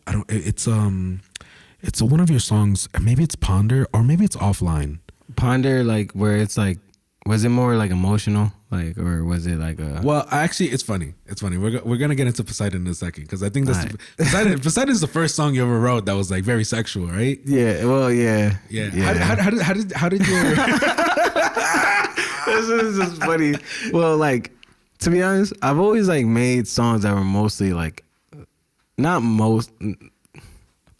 Speaker 2: It's one of your songs. Maybe it's Ponder or maybe it's Offline.
Speaker 1: Ponder, like where it's like, was it more like emotional, like, or was it like a?
Speaker 2: Well, actually, it's funny. It's funny. We're gonna get into Poseidon in a second because I think that's
Speaker 1: Alright.
Speaker 2: Poseidon is the first song you ever wrote that was like very sexual, right?
Speaker 1: Yeah. Well, yeah.
Speaker 2: Yeah.
Speaker 1: Yeah.
Speaker 2: How did you?
Speaker 1: This is just funny. Well, like, to be honest, I've always like made songs that were mostly like, not most.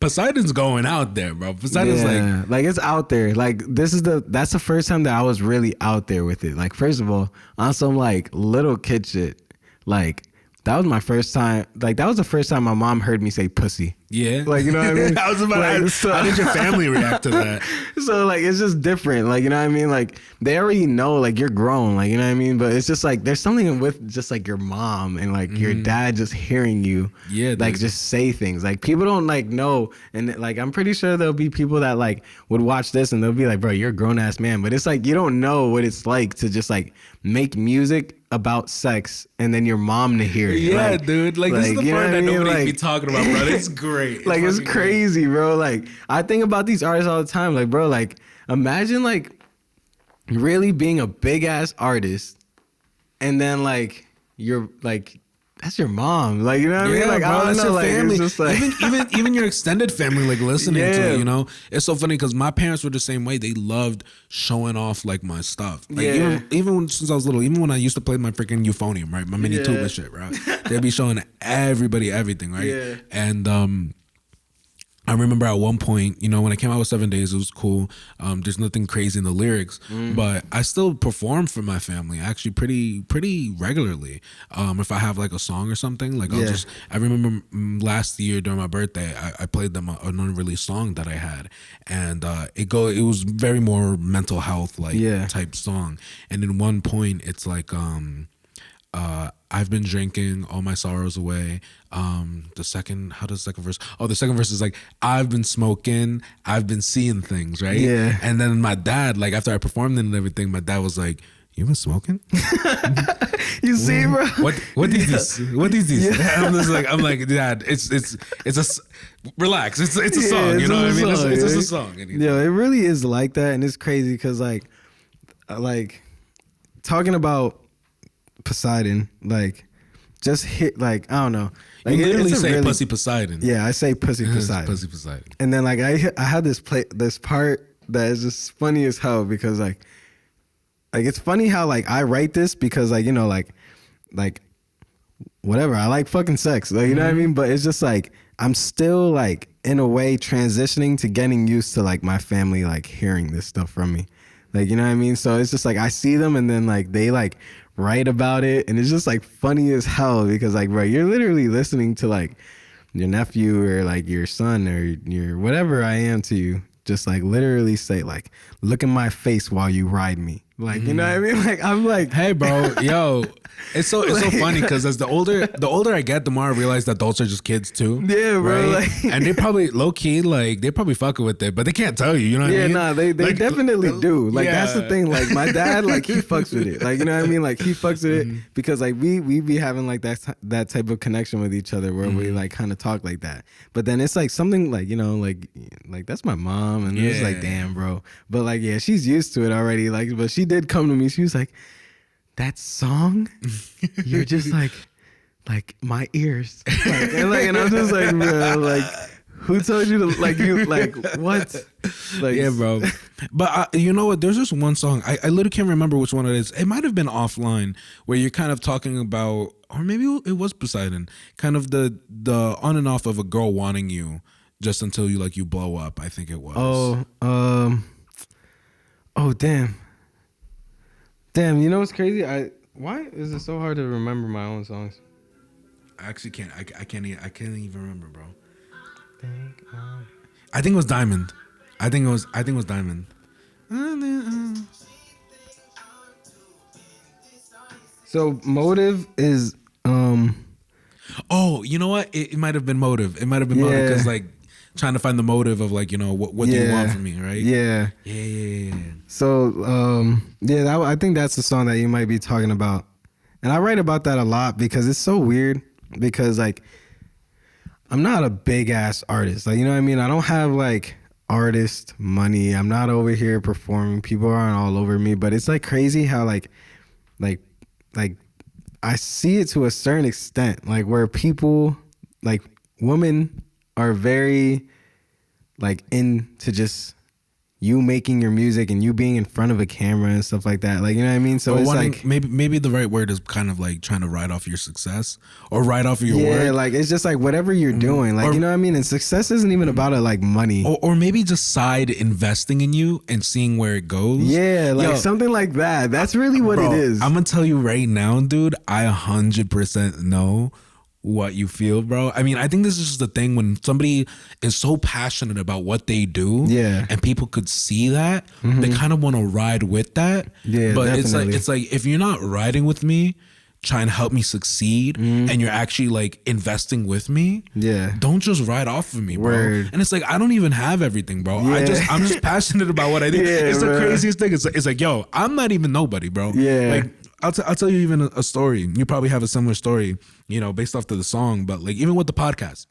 Speaker 2: Poseidon's going out there, bro. Poseidon's
Speaker 1: Like it's out there. Like that's the first time that I was really out there with it. Like, first of all, on some like little kid shit, like that was my first time. Like that was the first time my mom heard me say pussy.
Speaker 2: Yeah.
Speaker 1: Like, you know what I mean?
Speaker 2: I was about
Speaker 1: like,
Speaker 2: how did your family react to that?
Speaker 1: So like it's just different. Like, you know what I mean? Like they already know like you're grown, like, you know what I mean? But it's just like there's something with just like your mom and like your dad just hearing you like just say things. Like people don't like know, and like I'm pretty sure there'll be people that like would watch this and they'll be like, bro, you're a grown ass man. But it's like you don't know what it's like to just like make music about sex and then your mom to hear it.
Speaker 2: Yeah,
Speaker 1: like,
Speaker 2: dude. Like this is the part that nobody be talking about, bro. It's great.
Speaker 1: Like it's crazy, bro. Like I think about these artists all the time. Like, bro, like imagine like really being a big ass artist and then like you're like that's your mom. Like, you know what I mean? Like,
Speaker 2: bro,
Speaker 1: I don't
Speaker 2: that's
Speaker 1: know.
Speaker 2: your
Speaker 1: Like,
Speaker 2: family.
Speaker 1: it's just like
Speaker 2: Even your extended family, like listening to
Speaker 1: Yeah.
Speaker 2: it, you know, it's so funny because my parents were the same way. They loved showing off like my stuff. Like
Speaker 1: Yeah.
Speaker 2: even since I was little, even when I used to play my freaking euphonium, right, my mini tuba shit, right, they'd be showing everybody everything, right,
Speaker 1: Yeah.
Speaker 2: and I remember at one point, you know, when I came out with 7 Days, it was cool. There's nothing crazy in the lyrics, but I still perform for my family actually pretty regularly. If I have like a song or something, like I remember last year during my birthday, I played them an unreleased song that I had, and it was very more mental health like type song. And in one point, it's like I've been drinking all my sorrows away. How does the second verse? Oh, the second verse is like, I've been smoking, I've been seeing things, right?
Speaker 1: Yeah.
Speaker 2: And then my dad, like after I performed it and everything, my dad was like, you been smoking?
Speaker 1: you see, bro.
Speaker 2: What is this? What is this? I'm like, Dad, it's relax. It's a song, you know what I mean? It's just a song.
Speaker 1: Yeah, it really is like that, and it's crazy because like talking about Poseidon, like just hit like I don't know. Like
Speaker 2: you literally say
Speaker 1: really,
Speaker 2: pussy Poseidon.
Speaker 1: Yeah, I say pussy Poseidon.
Speaker 2: Pussy Poseidon.
Speaker 1: And then like I had this part that is just funny as hell because like it's funny how like I write this because like, you know, like whatever, I like fucking sex, like, you know what I mean? But it's just like I'm still like in a way transitioning to getting used to like my family like hearing this stuff from me, like, you know what I mean? So it's just like I see them and then like they like write about it, and it's just like funny as hell because like, bro, you're literally listening to like your nephew or like your son or your whatever I am to you just like literally say like, look in my face while you ride me, like, you know what I mean? Like I'm like,
Speaker 2: hey bro, yo, it's so funny because as the older I get, the more I realize that adults are just kids too.
Speaker 1: Yeah, bro.
Speaker 2: Right?
Speaker 1: Like,
Speaker 2: and they probably low key like they probably fucking with it, but they can't tell you. You know what I mean?
Speaker 1: Yeah, nah, they
Speaker 2: like,
Speaker 1: definitely do. Like that's the thing. Like my dad, like he fucks with it. Like, you know what I mean? Like he fucks with it because like we be having like that type of connection with each other where we like kind of talk like that. But then it's like something like, you know, like that's my mom, and it's like, damn, bro. But like, yeah, she's used to it already. Like, but she did come to me. She was like, that song, you're just like my ears, and I'm just like, bro, like, who told you to like you like what? Like,
Speaker 2: yeah, bro. But you know what? There's just one song. I literally can't remember which one it is. It might have been Offline, where you're kind of talking about, or maybe it was Poseidon, kind of the on and off of a girl wanting you just until you blow up. I think it was.
Speaker 1: Oh, damn. Damn, you know what's crazy? Why is it so hard to remember my own songs?
Speaker 2: I actually can't. I can't even remember, bro. I think it was Diamond. I think it was Diamond.
Speaker 1: So Motive is
Speaker 2: Oh, you know what? It might have been Motive. It might have been Motive because like trying to find the motive of like, you know, what do you want from me, right?
Speaker 1: Yeah. So I think that's the song that you might be talking about, and I write about that a lot because it's so weird because like I'm not a big ass artist, like, you know what I mean? I don't have like artist money. I'm not over here performing. People aren't all over me, but it's like crazy how like I see it to a certain extent, like where people, like women, are very like into just you making your music and you being in front of a camera and stuff like that. Like, you know what I mean? So
Speaker 2: But
Speaker 1: it's
Speaker 2: wanting-
Speaker 1: like
Speaker 2: maybe the right word is kind of like trying to ride off your success or ride off your
Speaker 1: yeah,
Speaker 2: work.
Speaker 1: like it's just like whatever you're doing, like,
Speaker 2: Or-
Speaker 1: you know what I mean? And success isn't even about it, like money.
Speaker 2: Or maybe just side investing in you and seeing where it goes.
Speaker 1: Yeah, like
Speaker 2: Yo,
Speaker 1: something like that. That's really what
Speaker 2: bro,
Speaker 1: it is.
Speaker 2: I'm gonna tell you right now, dude. I 100% know what you feel, bro. I mean, I think this is just the thing when somebody is so passionate about what they do,
Speaker 1: Yeah.
Speaker 2: and people could see that, they kind of want to ride with that.
Speaker 1: Yeah,
Speaker 2: but
Speaker 1: definitely.
Speaker 2: it's like if you're not riding with me, trying to help me succeed, and you're actually like investing with me,
Speaker 1: Yeah.
Speaker 2: don't just ride off of me, bro.
Speaker 1: Word.
Speaker 2: And it's like I don't even have everything, bro.
Speaker 1: Yeah.
Speaker 2: I'm just passionate about what I do.
Speaker 1: Yeah,
Speaker 2: It's the
Speaker 1: bro.
Speaker 2: craziest thing. It's like, yo, I'm not even nobody, bro.
Speaker 1: Yeah.
Speaker 2: Like I'll tell you even a story. You probably have a similar story, you know, based off of the song. But like even with the podcast,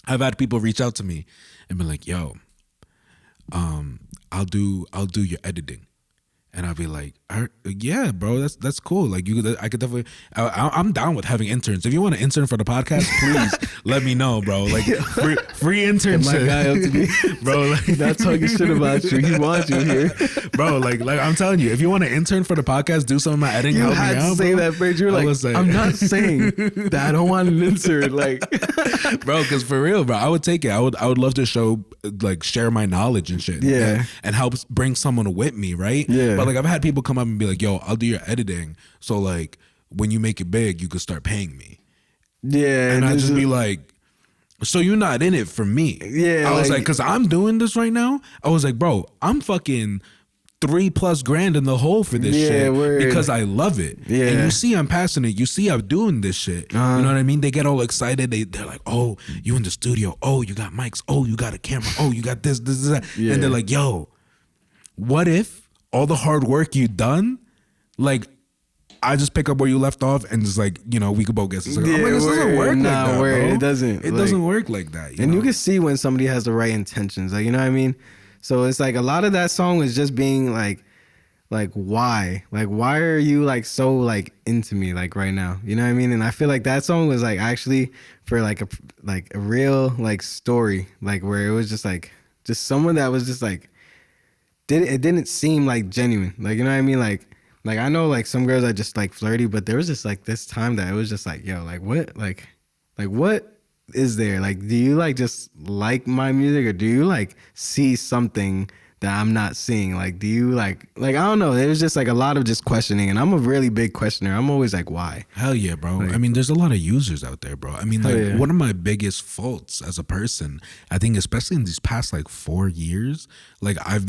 Speaker 2: I've had people reach out to me and be like, "Yo, I'll do your editing," and I'll be like, "Yeah, bro, that's cool. Like I could definitely. I'm down with having interns. If you want to intern for the podcast, please let me know, bro. Like free internship,
Speaker 1: My guy up to me.
Speaker 2: bro. Like,
Speaker 1: He's not talking shit about you. He wants you here.
Speaker 2: bro, like I'm telling you, if you want to intern for the podcast, do some of my editing.
Speaker 1: You
Speaker 2: help
Speaker 1: had
Speaker 2: me
Speaker 1: to
Speaker 2: out,
Speaker 1: say
Speaker 2: bro.
Speaker 1: that, Bridge. You were
Speaker 2: I
Speaker 1: like,
Speaker 2: was like-
Speaker 1: I'm not saying that I don't want an intern. Like,
Speaker 2: bro, because for real, bro, I would take it. I would love to share my knowledge and shit.
Speaker 1: Yeah.
Speaker 2: and help bring someone with me, right?
Speaker 1: Yeah.
Speaker 2: But like I've had people come up and be like, yo, I'll do your editing. So like when you make it big, you could start paying me.
Speaker 1: yeah.
Speaker 2: And I
Speaker 1: this
Speaker 2: just
Speaker 1: is-
Speaker 2: be like, so you're not in it for me.
Speaker 1: Yeah,
Speaker 2: I was
Speaker 1: like-
Speaker 2: like, because I'm doing this right now. I was like, bro, I'm fucking $3+ grand in the hole for this
Speaker 1: Yeah,
Speaker 2: shit
Speaker 1: word.
Speaker 2: because I love it.
Speaker 1: Yeah.
Speaker 2: And you see I'm passionate. You see I'm doing this shit. You know what I mean? They get all excited. They're like, oh, you in the studio. Oh, you got mics. Oh, you got a camera. Oh, you got this, that.
Speaker 1: Yeah.
Speaker 2: And they're like, yo, what if all the hard work you done, like, I just pick up where you left off and just like, you know, we could both get this. I'm like,
Speaker 1: Yeah,
Speaker 2: this doesn't
Speaker 1: word.
Speaker 2: work like
Speaker 1: Nah,
Speaker 2: that,
Speaker 1: word.
Speaker 2: bro.
Speaker 1: It doesn't.
Speaker 2: It
Speaker 1: Like-
Speaker 2: doesn't work like that.
Speaker 1: And
Speaker 2: know?
Speaker 1: you can see when somebody has the right intentions. Like, you know what I mean? So it's like a lot of that song was just being like why? Like, why are you like so like into me like right now? You know what I mean? And I feel like that song was like actually for like a real like story, like where it was just someone that was just like it didn't seem like genuine. Like, you know what I mean? Like I know like some girls are just like flirty, but there was just like this time that it was just like, yo, like what? Like what is there? Like, do you like just like my music, or do you like see something that I'm not seeing? Like, do you like I don't know. It was just like a lot of just questioning, and I'm a really big questioner. I'm always like, why?
Speaker 2: Hell yeah, bro. I mean, there's a lot of users out there, bro. I mean, like,
Speaker 1: yeah.
Speaker 2: one of my biggest faults as a person, I think, especially in these past like 4 years, like I've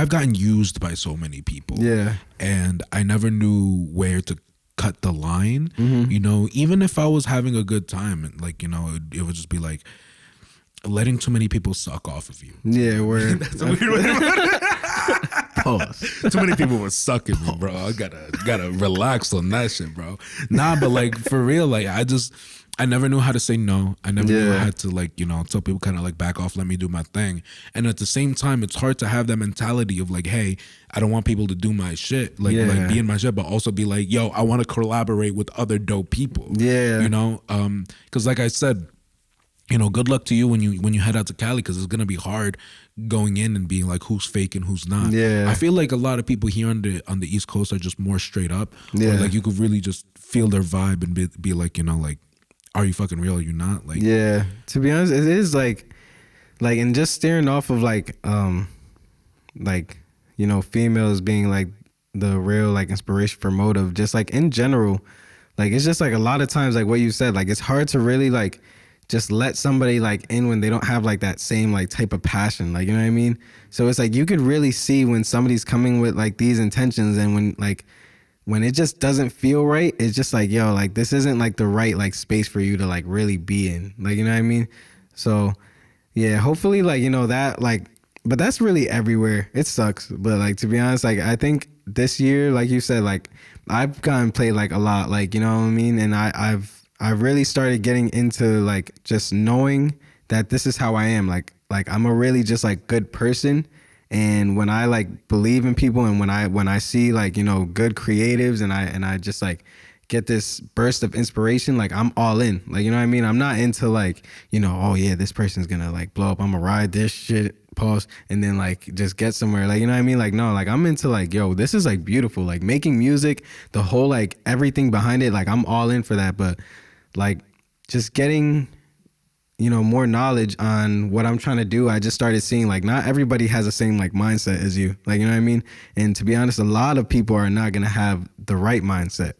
Speaker 2: gotten used by so many people.
Speaker 1: Yeah.
Speaker 2: And I never knew where to cut the line. You know, even if I was having a good time, and like, you know, it would just be like letting too many people suck off of you.
Speaker 1: Yeah, word.
Speaker 2: That's a weird way to
Speaker 1: Pause.
Speaker 2: Too many people were sucking me, bro. I gotta relax on that shit, bro. Nah, but like for real, like I never knew how to say no. I never knew
Speaker 1: Yeah.
Speaker 2: how to like, you know, tell people kind of like back off, let me do my thing. And at the same time, it's hard to have that mentality of like, hey, I don't want people to do my shit, like
Speaker 1: Yeah.
Speaker 2: be in my shit, but also be like, yo, I want to collaborate with other dope people.
Speaker 1: Yeah.
Speaker 2: You know, because like I said, you know, good luck to you when you head out to Cali, because it's gonna be hard going in and being like who's fake and who's not.
Speaker 1: Yeah.
Speaker 2: I feel like a lot of people here on the East Coast are just more straight up.
Speaker 1: Yeah.
Speaker 2: Or like you could really just feel their vibe and be like, you know, like, are you fucking real? Are you not? Like,
Speaker 1: Yeah, to be honest, it is like, and just steering off of like, you know, females being like the real like inspiration for Motive. Just like in general, like it's just like a lot of times like what you said, like it's hard to really like just let somebody like in when they don't have like that same like type of passion, like, you know what I mean? So it's like you could really see when somebody's coming with like these intentions, and when it just doesn't feel right, it's just like, yo, like this isn't like the right like space for you to like really be in, like, you know what I mean? So yeah, hopefully like, you know, that like, but that's really everywhere. It sucks, but like to be honest, like I think this year, like you said, like I've gotten played like a lot, like, you know what I mean? And I've really started getting into like just knowing that this is how I am. Like like I'm a really just like good person. And when I like believe in people, and when I see like, you know, good creatives, and I just like get this burst of inspiration, like I'm all in. Like, you know what I mean? I'm not into like, you know, oh yeah, this person's gonna like blow up, I'm gonna ride this shit, pause, and then like just get somewhere. Like, you know what I mean? Like, no, like I'm into like, yo, this is like beautiful. Like making music, the whole like everything behind it, like I'm all in for that. But like just getting, you know, more knowledge on what I'm trying to do, I just started seeing like not everybody has the same like mindset as you. Like, you know what I mean? And to be honest, a lot of people are not gonna have the right mindset.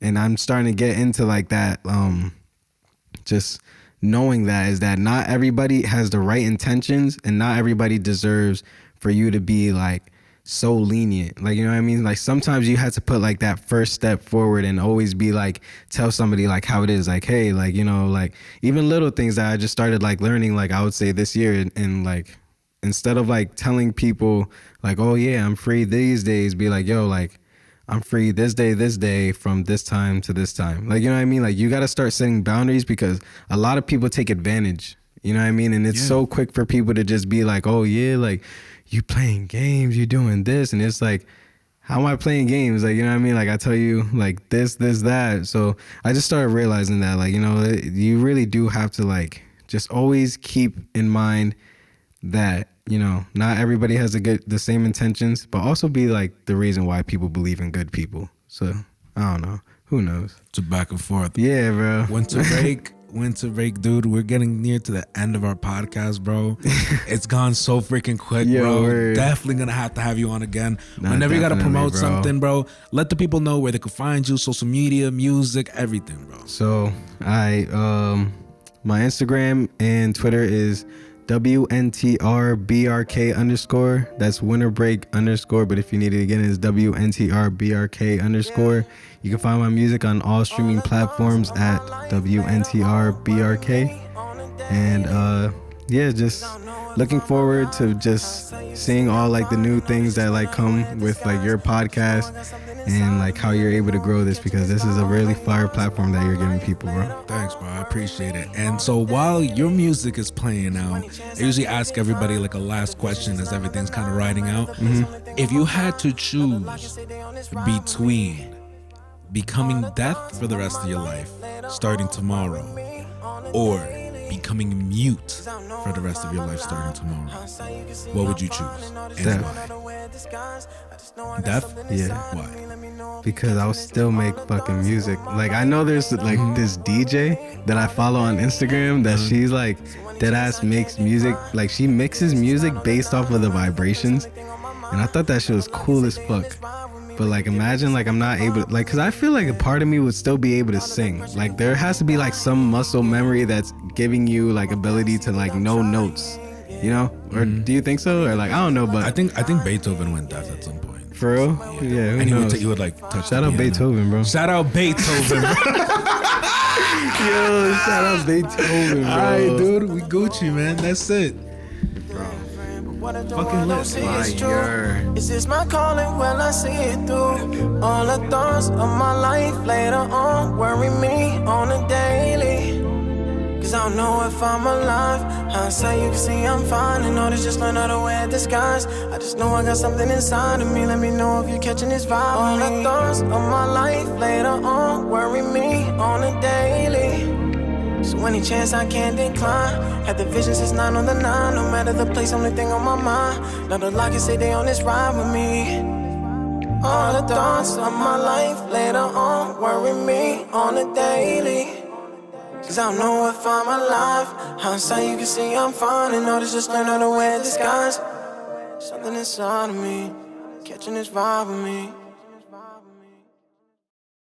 Speaker 1: And I'm starting to get into like that, just knowing that is that not everybody has the right intentions, and not everybody deserves for you to be like so lenient. Like, you know what I mean? Like sometimes you have to put like that first step forward and always be like, tell somebody like how it is. Like, hey, like, you know, like even little things that I just started like learning, like I would say this year, and like instead of like telling people like, oh yeah, I'm free these days, be like, yo, like I'm free this day from this time to this time. Like, you know what I mean? Like you got to start setting boundaries, because a lot of people take advantage, you know what I mean? And it's so quick for people to just be like, oh yeah, like you playing games, you doing this. And it's like, how am I playing games? Like, you know what I mean? Like I tell you like this, that. So I just started realizing that, like, you know, you really do have to like just always keep in mind that, you know, not everybody has the same intentions, but also be like the reason why people believe in good people. So I don't know. Who knows?
Speaker 2: It's a back and forth.
Speaker 1: Yeah, bro.
Speaker 2: Winter break, dude. We're getting near to the end of our podcast, bro. It's gone so freaking quick, bro.
Speaker 1: Word.
Speaker 2: Definitely gonna have to have you on again.
Speaker 1: Nah,
Speaker 2: whenever you gotta promote
Speaker 1: bro.
Speaker 2: something, bro, let the people know where they can find you, social media, music, everything, bro.
Speaker 1: So my Instagram and Twitter is WNTRBRK_. That's winter break _. But if you need it again, it's WNTRBRK_. You can find my music on all streaming platforms at WNTRBRK. And yeah, just looking forward to just seeing all like the new things that like come with like your podcast, and like how you're able to grow this, because this is a really fire platform that you're giving people, bro.
Speaker 2: Thanks, bro. I appreciate it. And so while your music is playing out, I usually ask everybody like a last question as everything's kind of riding out. Mm-hmm. If you had to choose between becoming deaf for the rest of your life, starting tomorrow, or becoming mute for the rest of your life starting tomorrow, what would you choose? And why? Deaf?
Speaker 1: Yeah.
Speaker 2: Why?
Speaker 1: Because I'll still make fucking music. Like I know there's like this DJ that I follow on Instagram that she's like deadass makes music. Like she mixes music based off of the vibrations, and I thought that shit was cool as fuck. But like imagine like I'm not able to, like, cause I feel like a part of me would still be able to sing. Like there has to be like some muscle memory that's giving you like ability to like know notes, you know? Or do you think so? Or like I don't know, but
Speaker 2: I think Beethoven went deaf at some point.
Speaker 1: for real? Yeah, who
Speaker 2: And
Speaker 1: knows?
Speaker 2: he would like touch.
Speaker 1: Shout out Beethoven, bro.
Speaker 2: Shout out Beethoven, bro.
Speaker 1: Yo, shout out Beethoven, bro.
Speaker 2: All right, dude, we Gucci, man. That's it. Fucking lit.
Speaker 1: Fire.
Speaker 3: Is this my calling? Well, I see it through. All the thoughts of my life later on worry me on a daily. Cause I don't know if I'm alive. Hindsight, you can see I'm fine. And all this just another way of disguise. I just know I got something inside of me. Let me know if you're catching this vibe. All the thoughts of my life later on worry me on a daily. So any chance I can't decline. Had the vision since 9 on the 9. No matter the place, only thing on my mind. Now the lock can say they on this ride with me. All the thoughts of my life later on worry me on a daily. Cause I don't know if I'm alive. Hindsight, you can see I'm fine. And all this just another way of disguise. Something inside of me catching this vibe with me.